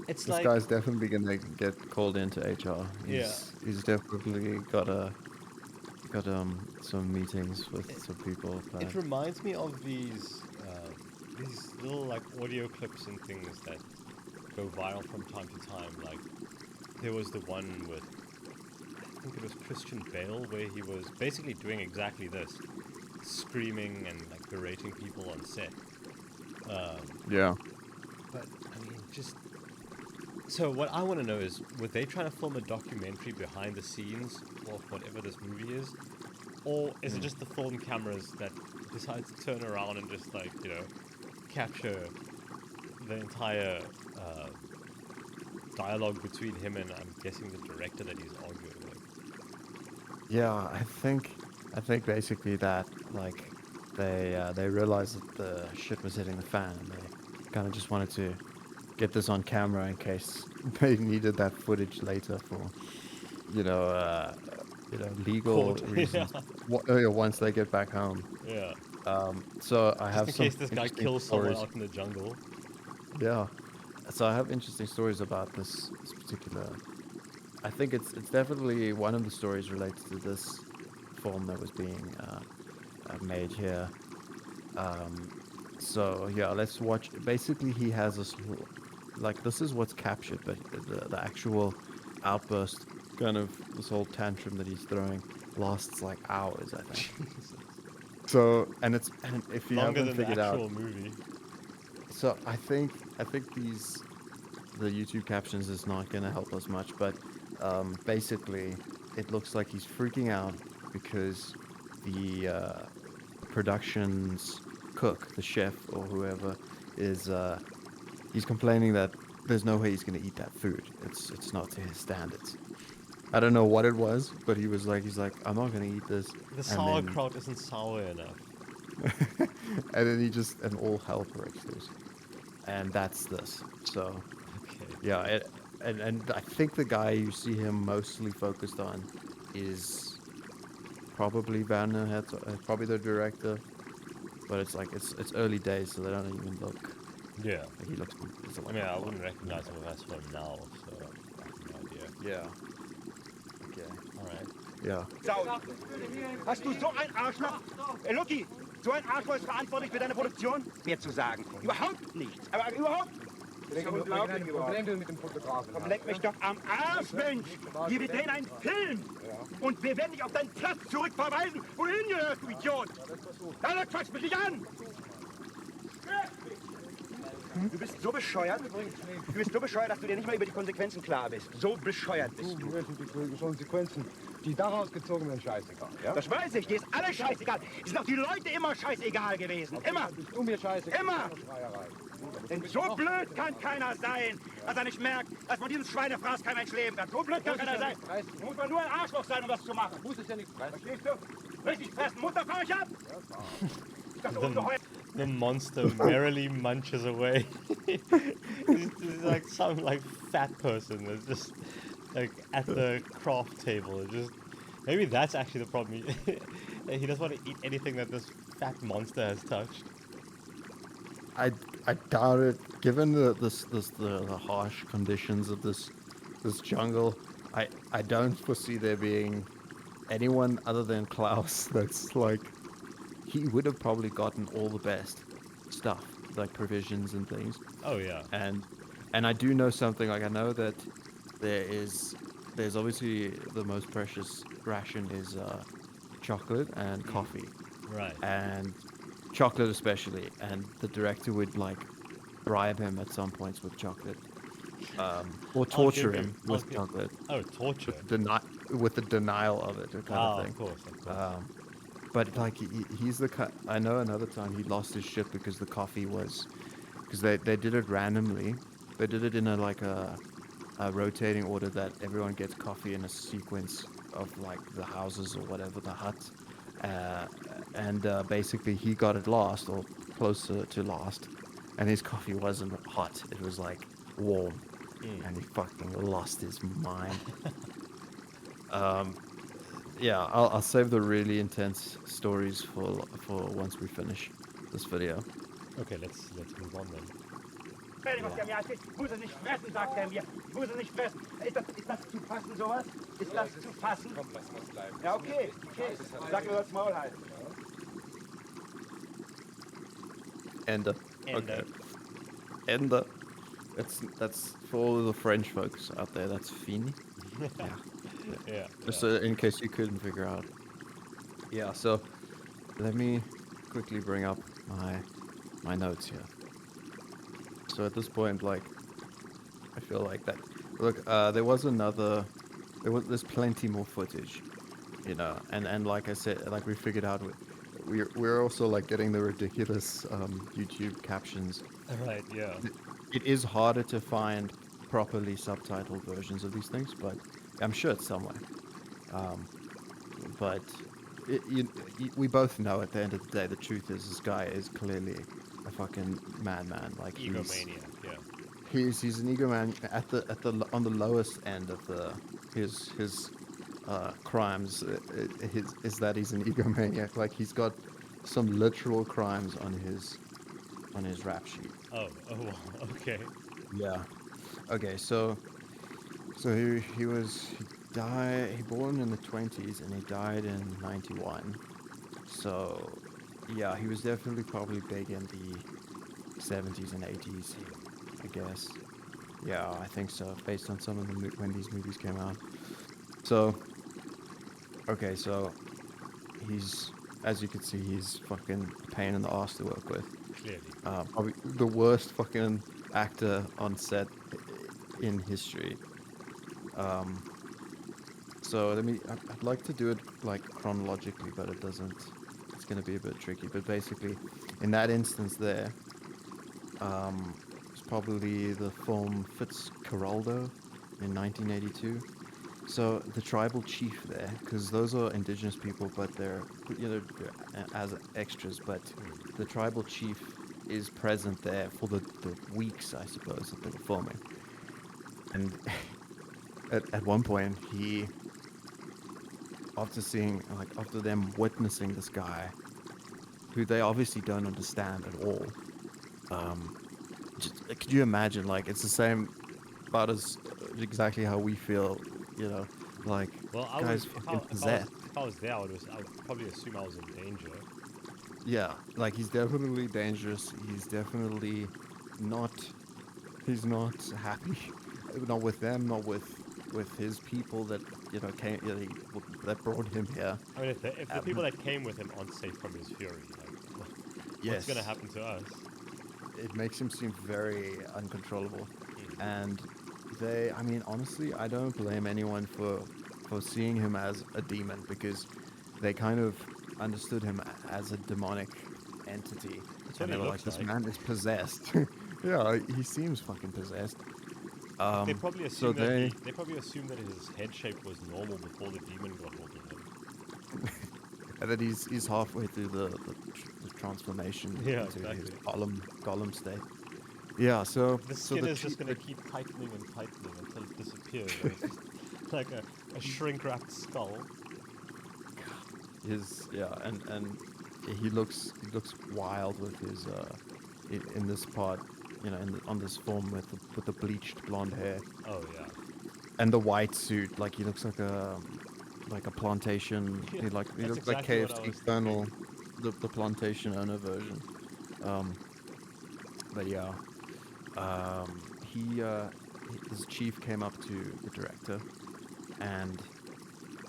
it's this like guy's definitely gonna get called into HR. He's definitely got some meetings with some people. It reminds me of these little like audio clips and things that go viral from time to time. Like there was the one with, I think it was Christian Bale, where he was basically doing exactly this, screaming and like berating people on set. Yeah. But I mean, just so what I want to know is, were they trying to film a documentary behind the scenes of whatever this movie is, or is it just the film cameras that decide to turn around and just like, you know, capture the entire dialogue between him and, I'm guessing, the director that he's arguing with? Yeah, I think basically that like they realized that the shit was hitting the fan, and they kind of just wanted to get this on camera in case they needed that footage later for legal reasons. Once they get back home. Yeah. So I have just some in case this guy kills someone out in the jungle. Yeah. So I have interesting stories about this particular. I think it's definitely one of the stories related to this film that was being made here. So yeah, let's watch. Basically, he has this like this is what's captured, but the actual outburst, kind of this whole tantrum that he's throwing, lasts like hours, I think. So and if you Longer haven't than the figured out, actual movie. so I think the YouTube captions is not going to help us much, but basically it looks like he's freaking out because the production's cook, the chef or whoever, is he's complaining that there's no way he's going to eat that food. It's not to his standards. I don't know what it was, but he's like, I'm not going to eat this. The sauerkraut isn't sour enough. And then and all hell breaks loose. And that's this. So, yeah, and I think the guy you see him mostly focused on is probably Werner Herzog, probably the director. But it's like it's early days, so they don't even look. Yeah. Like he looks. I mean, I wouldn't recognize him if I saw him now, so I have no idea. Yeah. Okay. All right. Yeah. Sau. Hast du so ein Arschloch? Lucky, so ein Arschloch ist verantwortlich für deine Produktion? Mir zu sagen. Überhaupt nichts. Aber überhaupt nichts. Das ist unglaublich geworden. mit dem Fotografen. Komm, leck mich doch am Arsch, Mensch! Hier, wir drehen einen Film! Und wir werden dich auf deinen Platz zurückverweisen! Wohin gehörst du, Idiot? Ja, quatsch mich nicht an! Du bist so bescheuert. Du bist so bescheuert, dass du dir nicht mal über die Konsequenzen klar bist. So bescheuert bist du. Die Konsequenzen, die daraus gezogen werden, scheißegal. Ja? Das weiß ich, dir ist alles scheißegal. Es sind auch die Leute immer scheißegal gewesen. Immer. Bist du mir scheißegal? Immer. Denn so blöd kann keiner sein, dass er nicht merkt, dass von diesem Schweinefraß kein Mensch leben kann. So blöd kann keiner sein. Da muss man nur ein Arschloch sein, um das zu machen. Muss es ja nicht fressen. Verstehst du? Richtig fressen. Mutter, fahr ich ab. Das Ungeheuer. The monster merrily munches away. He's like some like fat person that's just like at the craft table. Maybe that's actually the problem. He doesn't want to eat anything that this fat monster has touched. I doubt it. Given the harsh conditions of this jungle, I don't foresee there being anyone other than Klaus that's like. He would have probably gotten all the best stuff, like provisions and things. Oh yeah. And I do know something. Like I know that there's obviously the most precious ration is chocolate and coffee. Right. And chocolate especially. And the director would like bribe him at some points with chocolate, or torture him with chocolate. Oh, torture. With the denial of it, kind of thing. Of course. But like he's the I know another time he lost his shit because the coffee was because they did it randomly. They did it in a rotating order that everyone gets coffee in a sequence of like the houses or whatever, the huts. And basically he got it last or closer to last, and his coffee wasn't hot. It was like warm, and he fucking lost his mind. Yeah, I'll save the really intense stories for once we finish this video. Okay, let's move on then. Was der mir erzählt, muss er nicht fressen, sagt er mir. Muss er nicht fressen. Ist das zu fassen, sowas? Ist das zu fassen? Komm, lass mal bleiben. Ja, okay. Sag mir das Maul halten. Ende. Okay. Ende. That's for all the French folks out there. That's fini. Yeah. Yeah. Just in case you couldn't figure out. Yeah. So let me quickly bring up my notes here. So at this point, like, I feel like that. Look, there's plenty more footage, you know, and like I said, like we figured out, we're also like getting the ridiculous YouTube captions. Right. Yeah. It is harder to find properly subtitled versions of these things, but I'm sure it's somewhere. But we both know at the end of the day, the truth is this guy is clearly a fucking madman. Like egomaniac. Yeah. He's an egomaniac on the lowest end of his crimes. Is that he's an egomaniac? Like he's got some literal crimes on his rap sheet. Oh, okay. Yeah. Okay, so he born in the 20s and he died in 91. So Yeah, he was definitely probably big in the 70s and 80s, I guess. Yeah, I think so, based on some of the when these movies came out. So, okay, so he's, as you can see, he's fucking a pain in the ass to work with. Clearly. Probably the worst fucking actor on set in history. So I'd like to do it like chronologically, but it doesn't. It's gonna be a bit tricky. But basically, in that instance there, it's probably the film Fitzcarraldo in 1982. So the tribal chief there, because those are indigenous people, but they're as extras. But the tribal chief is present there for the weeks, I suppose, that they were filming. And at one point, after them witnessing this guy, who they obviously don't understand at all. Could you imagine? Like, it's the same, about as exactly how we feel, like, Well, guy's fucking possessed. If I was there, I would probably assume I was in danger. Yeah, like, he's definitely dangerous. He's definitely not. He's not happy. Not with them. Not with his people that came. That brought him here. I mean, if the people that came with him aren't safe from his fury, like, what's gonna happen to us? It makes him seem very uncontrollable, and I mean, honestly, I don't blame anyone for seeing him as a demon, because they kind of understood him as a demonic entity, and they were like, this man is possessed. Yeah, he seems fucking possessed. They probably assumed that his head shape was normal before the demon got hold of him. And that he's halfway through the transformation into his golem state. Yeah, so the skin is just gonna keep tightening and tightening until it disappears. It's just like a shrink-wrapped skull. And he looks wild with his in this part, on this film with the bleached blonde hair. Oh yeah. And the white suit, like, he looks like a plantation. Yeah, he looks exactly like KFC Colonel, the plantation owner version. But yeah, his chief came up to the director and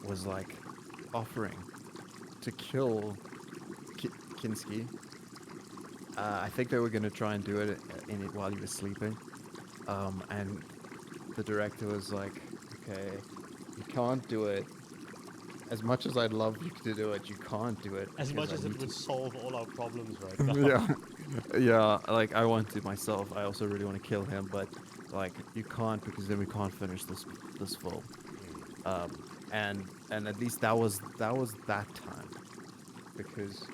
was like offering to kill Kinski. I think they were going to try and do it while he was sleeping. And the director was like, okay, you can't do it. As much as I'd love you to do it, you can't do it. As much as it would solve all our problems right now. Yeah, like, I want to myself. I also really want to kill him, but like, you can't, because then we can't finish this film. And at least that was that time, because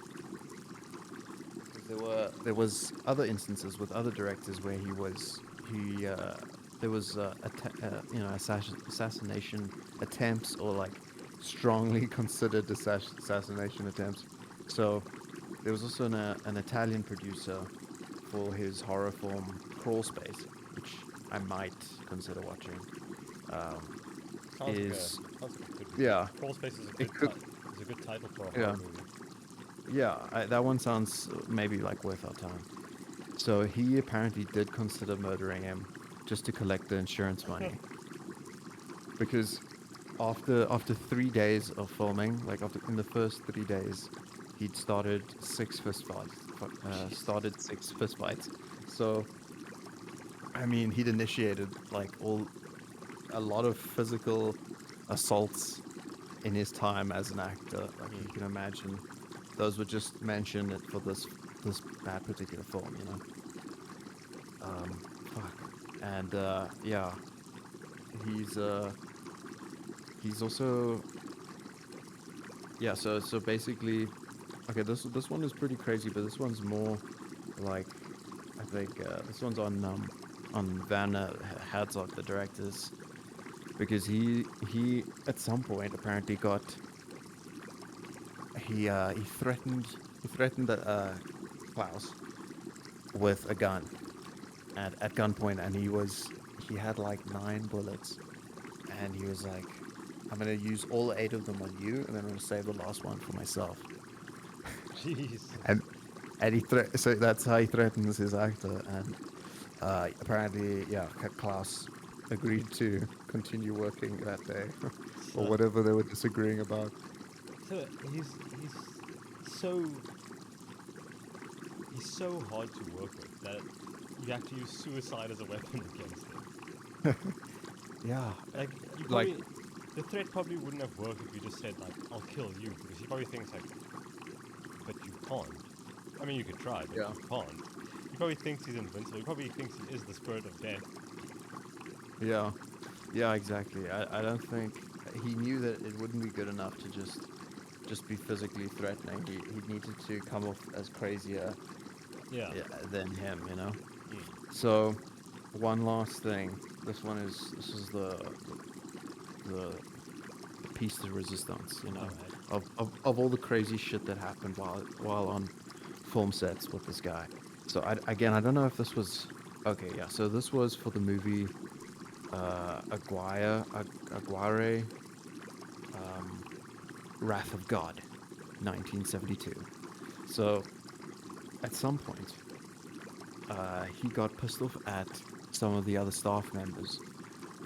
there was other instances with other directors where there was assassination attempts, or like strongly considered assassination attempts. So there was also an Italian producer for his horror film Crawl Space, which I might consider watching. Crawl Space is a good title for a horror movie. Yeah, that one sounds maybe like worth our time. So he apparently did consider murdering him just to collect the insurance money. Because after 3 days of filming, like in the first 3 days, he'd started 6 fist fights. So, I mean, he'd initiated like a lot of physical assaults in his time as an actor. Like, you can imagine, those were just mentioned for this that particular film, And yeah, he's also, yeah. So basically, okay, this one is pretty crazy, but this one's more like, I think this one's on Van Herzog, the director's, because he at some point apparently he threatened Klaus with a gun at gunpoint, and he had like 9 bullets, and he was like, I'm gonna use all 8 of them on you, and then I'm gonna save the last one for myself. Jeez. And so that's how he threatens his actor. And apparently, yeah, Klaus agreed to continue working that day, or whatever they were disagreeing about. So he's so hard to work with that you have to use suicide as a weapon against him. Yeah, Like the threat probably wouldn't have worked if you just said like, "I'll kill you," because he probably thinks like, "But you can't." I mean, you could try, but you can't. He probably thinks he's invincible. He probably thinks he is the spirit of death. Yeah, exactly. I don't think he knew that it wouldn't be good enough to just be physically threatening. He needed to come off as crazier than him, you know. So one last thing. This is the piece de resistance, you know, of all the crazy shit that happened while on film sets with this guy. So I don't know if this was okay. Yeah, so this was for the movie Aguirre, Wrath of God, 1972. So at some point, he got pissed off at some of the other staff members,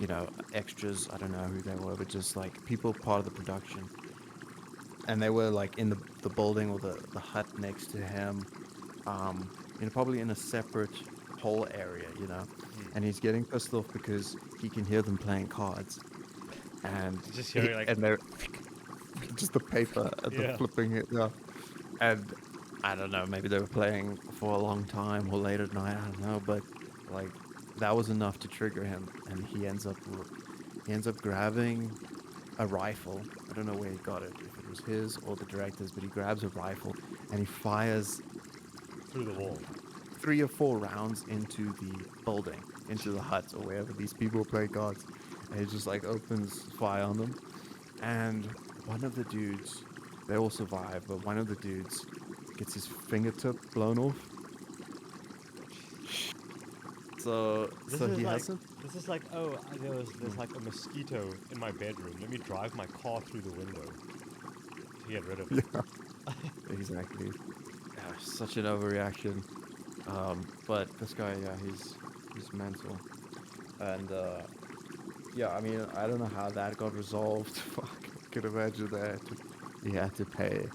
you know, extras. I don't know who they were, but just like people part of the production. And they were like in the building or the hut next to him, you know, probably in a separate whole area, you know. And he's getting pissed off because he can hear them playing cards, and Just hearing like, and they're just the paper and the flipping it, yeah. And I don't know, maybe they were playing for a long time or late at night, I don't know, but like that was enough to trigger him, and he ends up grabbing a rifle. I don't know where he got it, if it was his or the director's, but he grabs a rifle and he fires through the wall 3 or 4 rounds into the building, into the hut or wherever these people play cards, and he just like opens fire on them. And one of the dudes, they all survive, but one of the dudes gets his fingertip blown off. So he hasn't. This is like, oh, there's like a mosquito in my bedroom. Let me drive my car through the window to get rid of it. Yeah, exactly. Yeah, such an overreaction. But this guy, yeah, he's mental. And yeah, I mean, I don't know how that got resolved. Fuck, I can imagine that he had to pay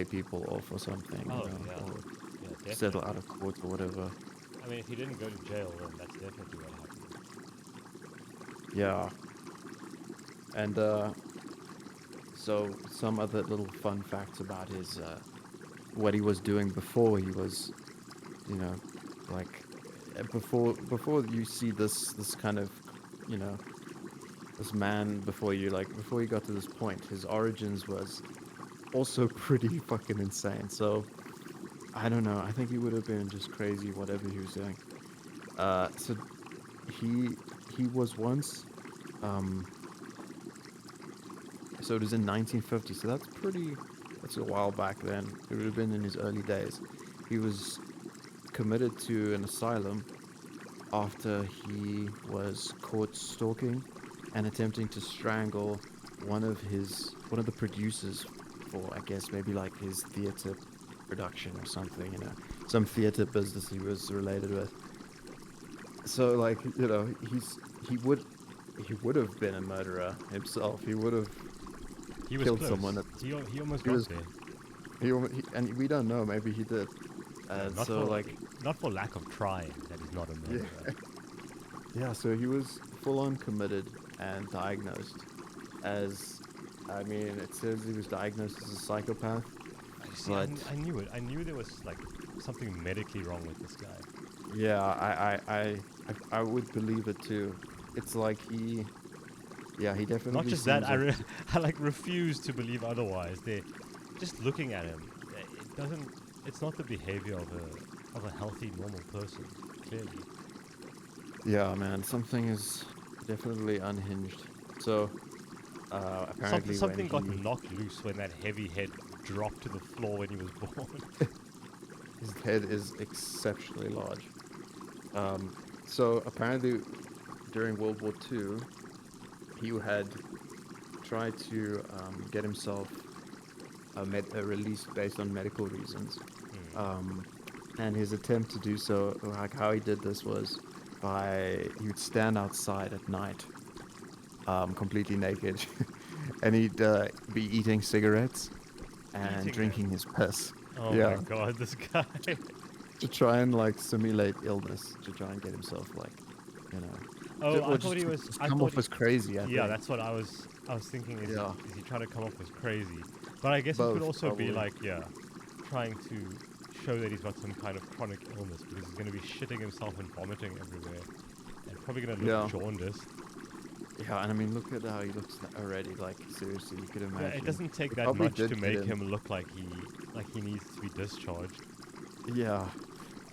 people off or something, Oh, you know, yeah. or Yeah, definitely. settle out of court or whatever. I mean, if he didn't go to jail, then that's definitely what happened. Yeah. And so some other little fun facts about his what he was doing before he was, you know, like before you see this kind of, you know, this man before he got to this point, his origins was also pretty fucking insane. So I don't know, I think he would have been just crazy whatever he was doing. So he was once so it was in 1950, so that's a while back then. It would have been in his early days. He was committed to an asylum after he was caught stalking and attempting to strangle one of the producers for, I guess, maybe like his theater production or something, you know, some theater business he was related with. So like, you know, he would have been a murderer himself. He would have killed close. someone. He almost got there. And we don't know. Maybe he did. Not for lack of trying that he's not a murderer. Yeah. So he was full on committed and diagnosed as. I mean, it says he was diagnosed as a psychopath. I knew it. I knew there was like something medically wrong with this guy. Yeah, I would believe it too. It's like he definitely. Not just that, I like refuse to believe otherwise. Just looking at him, it's not the behavior of a healthy, normal person. Clearly. Yeah, man, something is definitely unhinged. So apparently something got knocked loose when that heavy head dropped to the floor when he was born. His head is exceptionally large. So apparently during World War II, he had tried to get himself released based on medical reasons. And his attempt to do so, like how he did this was he would stand outside at night, completely naked, and he'd be eating cigarettes and drinking his piss. Oh my god, this guy. To try and like simulate illness, to try and get himself like, you know. Oh, I thought he was. Just come off as crazy. I think. That's what I was thinking. Is he trying to come off as crazy? But I guess it could also be like, trying to show that he's got some kind of chronic illness, because he's going to be shitting himself and vomiting everywhere, and probably going to look jaundiced. Yeah, and I mean, look at how he looks already. Like seriously, you could imagine. Yeah, it doesn't take that much to make him look like he needs to be discharged. Yeah,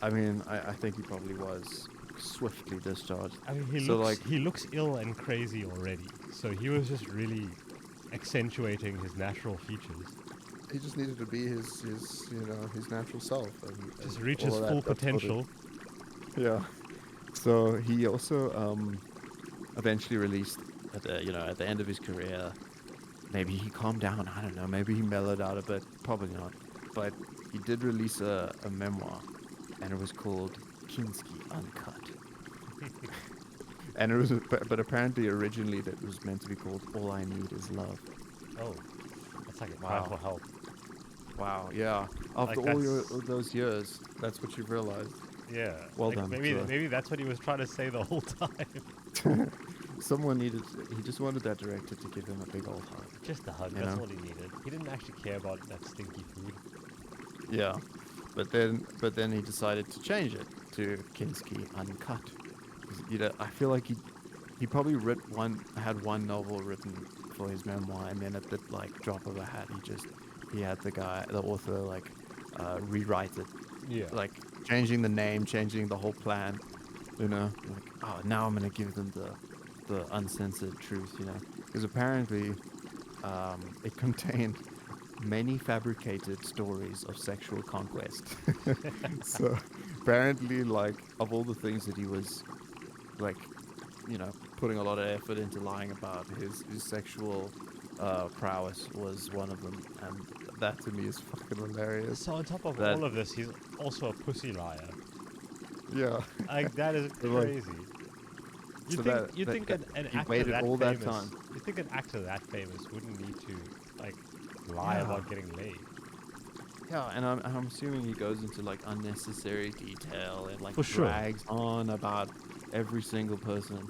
I mean, I think he probably was swiftly discharged. I mean, he looks ill and crazy already. So he was just really accentuating his natural features. He just needed to be his natural self. And just reach his full potential. Yeah. So he also eventually released at the end of his career. Maybe he calmed down. I don't know. Maybe he mellowed out a bit. Probably not. But he did release a memoir, and it was called Kinski Uncut. And it was, but apparently originally that was meant to be called All I Need Is Love. Oh, that's like a cry for help. Wow, yeah. After all those years, that's what you've realized. Yeah. Well done. Maybe that's what he was trying to say the whole time. He just wanted that director to give him a big old hug. Just a hug, that's all he needed. He didn't actually care about that stinky food. Yeah. But then he decided to change it to Kinski Uncut. I feel like he probably had one novel written for his memoir, and then at the drop of a hat, he had the author rewrite it. Yeah. Like changing the name, changing the whole plan. Now I'm gonna give them the uncensored truth. Because apparently it contained many fabricated stories of sexual conquest. So apparently, of all the things that he was putting a lot of effort into lying about, his sexual prowess was one of them, and that to me is fucking hilarious. So on top of all of this, he's also a pussy liar. Yeah. That is crazy. You think an actor that famous wouldn't need to lie about getting laid? Yeah, and I'm assuming he goes into unnecessary detail and For sure. drags on about every single person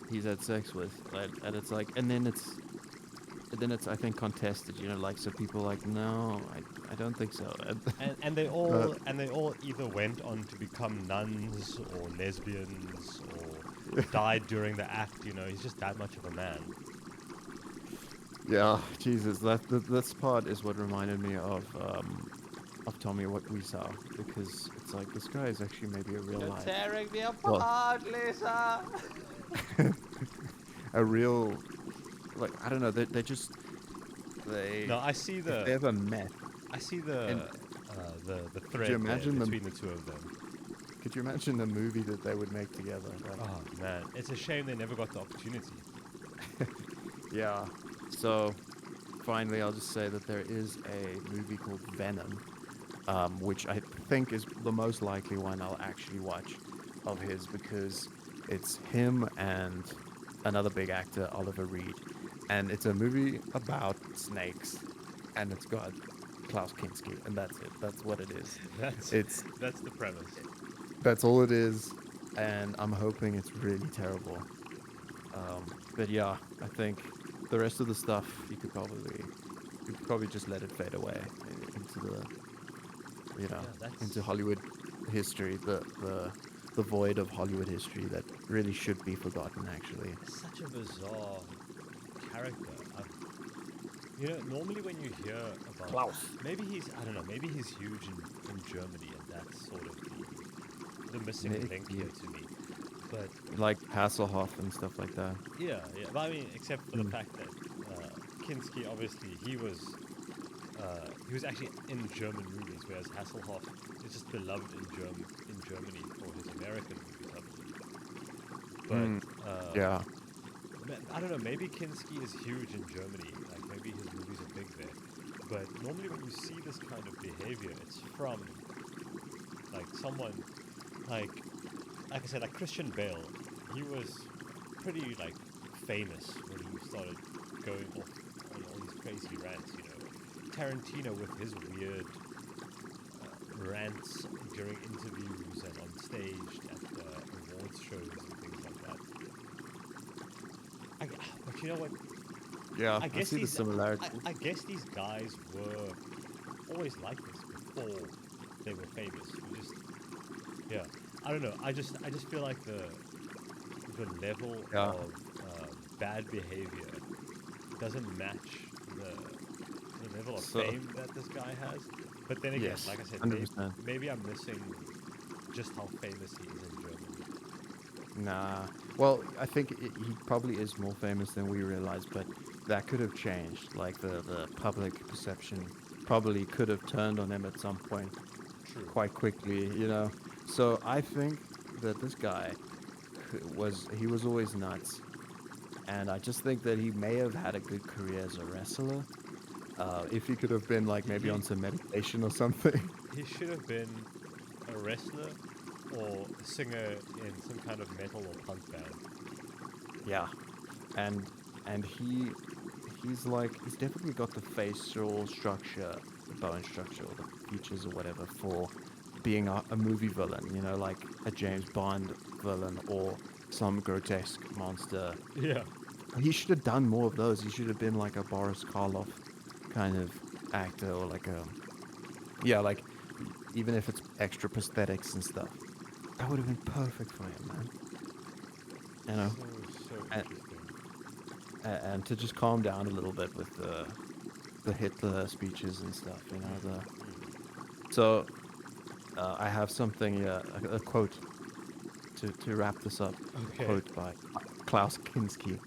he's had sex with, and it's and then it's I think contested, so people no, I don't think so. And they all either went on to become nuns or lesbians or died during the act. He's just that much of a man. Yeah, Jesus, this part is what reminded me of Tommy What We Saw, because it's this guy is actually maybe a real life. You're tearing me apart, Lisa. A real, I don't know. They No, I see the. If they ever met. I see the thread between the two of them. Could you imagine the movie that they would make together? Oh man, it's a shame they never got the opportunity. Yeah. So, finally, I'll just say that there is a movie called Venom, which I think is the most likely one I'll actually watch of his, because it's him and another big actor, Oliver Reed, and it's a movie about snakes, and it's got Klaus Kinski, and that's it. That's what it is. That's the premise. That's all it is, and I'm hoping it's really terrible. But yeah, I think the rest of the stuff you could probably just let it fade away into into Hollywood history, the void of Hollywood history that really should be forgotten. Actually, it's such a bizarre character. Normally when you hear about Klaus, maybe he's huge in Germany, and that's sort of the missing link here to me. But Hasselhoff and stuff like that. Yeah. But I mean, except for the fact that Kinski, obviously, he was actually in German movies, whereas Hasselhoff is just beloved in Germany for his American movies, I believe. But yeah, I don't know. Maybe Kinski is huge in Germany. Maybe his movies are big there. But normally when you see this kind of behavior, it's from like someone like I said, like Christian Bale. He was pretty like famous when he started going off on all these crazy rants. You know, Tarantino with his weird rants during interviews and on stage at awards shows and things like that. But you know what? Yeah, I guess see the these similarity. I guess these guys were always like this before they were famous. We just, yeah, I don't know. I just feel like the level of bad behavior doesn't match the level of fame that this guy has. But then again, Yes, like I said, 100%. maybe I'm missing just how famous he is in Germany. Nah. Well, I think he probably is more famous than we realize, but that could have changed. Like the public perception probably could have turned on him at some point True. quite quickly, you know. So I think that this guy he was always nuts, and I just think that he may have had a good career as a wrestler. If he could have been like maybe on some meditation or something. He should have been a wrestler or a singer in some kind of metal or punk band. Yeah, and he's definitely got the facial structure, the bone structure, or the features or whatever for being a movie villain. You know, like a James Bond villain or some grotesque monster. Yeah. He should have done more of those. He should have been like a Boris Karloff kind of actor, or like like even if it's extra prosthetics and stuff, that would have been perfect for him, man. You know, So and, interesting. and to just calm down a little bit with the Hitler speeches and stuff, you know. So I have something, a quote to wrap this up. Okay. A quote by Klaus Kinski.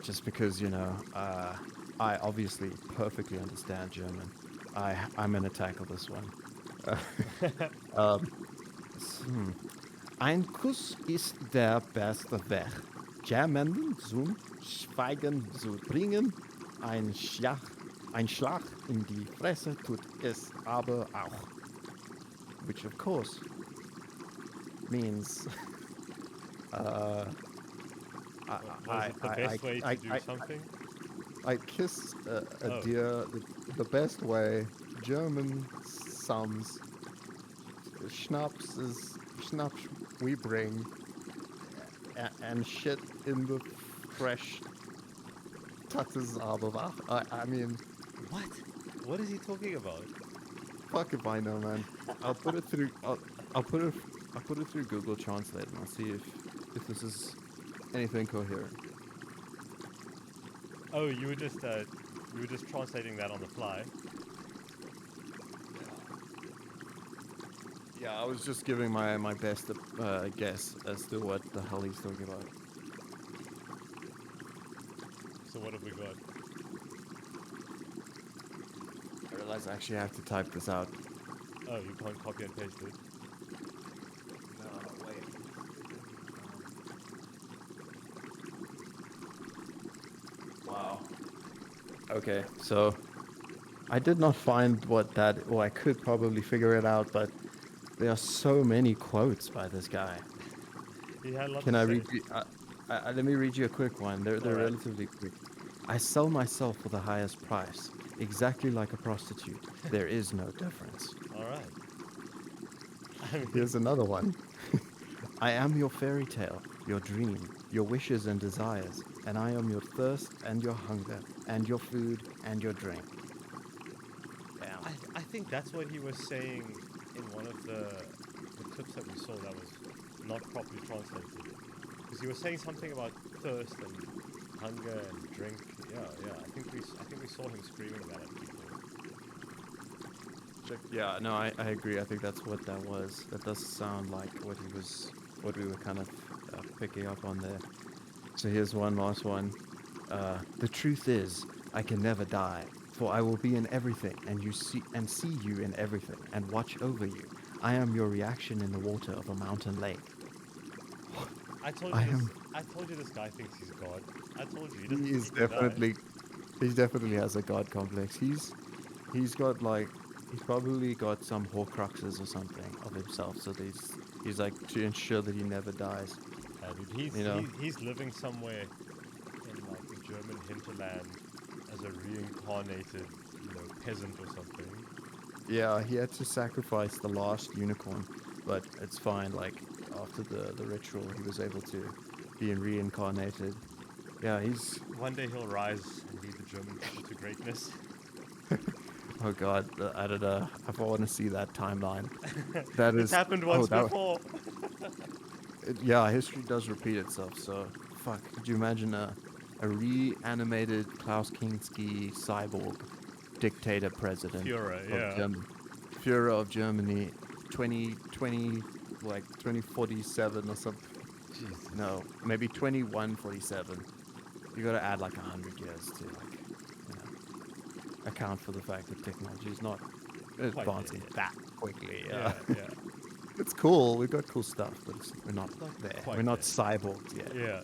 Just because, you know, I obviously perfectly understand German. I'm gonna tackle this one. Ein Kuss ist der beste Weg, jemanden zum Schweigen zu bringen. Ein Schlag in die Fresse tut es aber auch. Which of course means Was it the best way to do something? I kiss a deer the best way. German sums. Schnapps we bring. And shit in the fresh. Das ist aber wahr. I mean. What? What is he talking about? Fuck if I know, man. I'll put it through. I'll put it through Google Translate, and I'll see if this is anything coherent. Oh, you were just translating that on the fly. Yeah, I was just giving my best guess as to what the hell he's talking about. So what have we got? I realize I actually have to type this out. Oh, you can't copy and paste it. No, wait. Wow. Okay, so I did not find what that, or I could probably figure it out, but there are so many quotes by this guy. He had lots Can to I say. read you? Let me read you a quick one. They're Alright. relatively quick. I sell myself for the highest price, exactly like a prostitute. There is no difference. All right. Here's another one. I am your fairy tale, your dream, your wishes and desires, and I am your thirst and your hunger, and your food and your drink. Damn. I think that's what he was saying in one of the clips that we saw that was not properly translated. Because he was saying something about thirst and hunger and drink. Yeah. I think we saw him screaming that at people. Yeah, no, I agree. I think that's what that was. That does sound like what we were kind of picking up on there. So here's one last one. The truth is, I can never die, for I will be in everything, and see you in everything, and watch over you. I am your reaction in the water of a mountain lake. I told you this guy thinks he's God. I told you he doesn't. He is he can die. He definitely has a god complex. He's probably got some Horcruxes or something of himself. So he's like to ensure that he never dies. Dude, You know? he's living somewhere in like the German hinterland as a reincarnated, peasant or something. Yeah, he had to sacrifice the last unicorn, but it's fine. Like after the ritual, he was able to be reincarnated. Yeah, he's. One day he'll rise and lead the German people to greatness. Oh God, I don't know if I want to see that timeline. That It's happened once before. Yeah, history does repeat itself. So, fuck. Could you imagine a reanimated Klaus Kinski cyborg dictator president? Führer, yeah. Führer of Germany, 2047 or something. Jesus. No, maybe 2147. You got to add like 100 years to account for the fact that technology is not advancing that quickly. Yeah. It's cool. We've got cool stuff, but we're not there. We're not there. cyborgs yet. Yeah.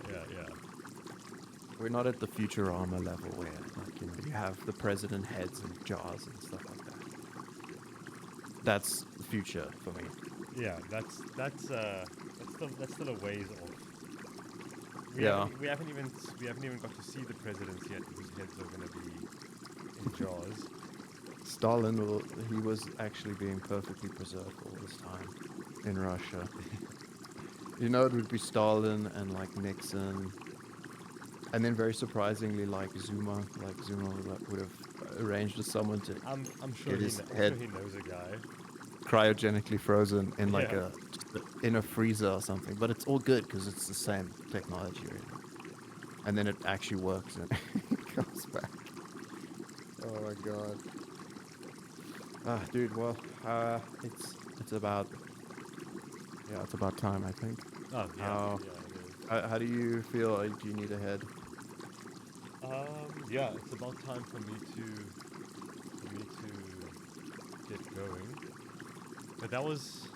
We're not at the Futurama level where, you have the president heads and jars and stuff like that. That's the future for me. Yeah, that's still a ways off. We haven't even got to see the presidents yet whose heads are going to be in jars. Stalin he was actually being perfectly preserved all this time in Russia. It would be Stalin and like Nixon, and then very surprisingly like Zuma would have arranged with someone to I'm sure get he his knows head a guy. cryogenically frozen in like in a freezer or something. But it's all good because it's the same technology, really. And then it actually works and it comes back. Oh my God. Dude, well, it's about time, I think. Oh yeah, it is. How do you feel? Do you need a head? Yeah, it's about time for me to get going. But that was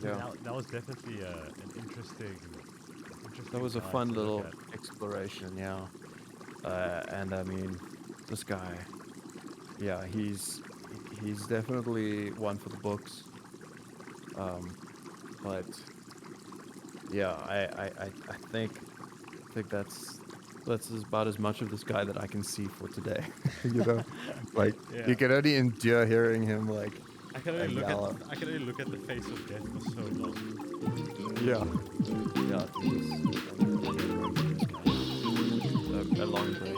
that was definitely an interesting. That was a fun little exploration, yeah. And I mean, this guy, yeah, he's definitely one for the books. But yeah, I think that's about as much of this guy that I can see for today. You can only endure hearing him like. I can only look at the face of death for so long. Yeah. A long break.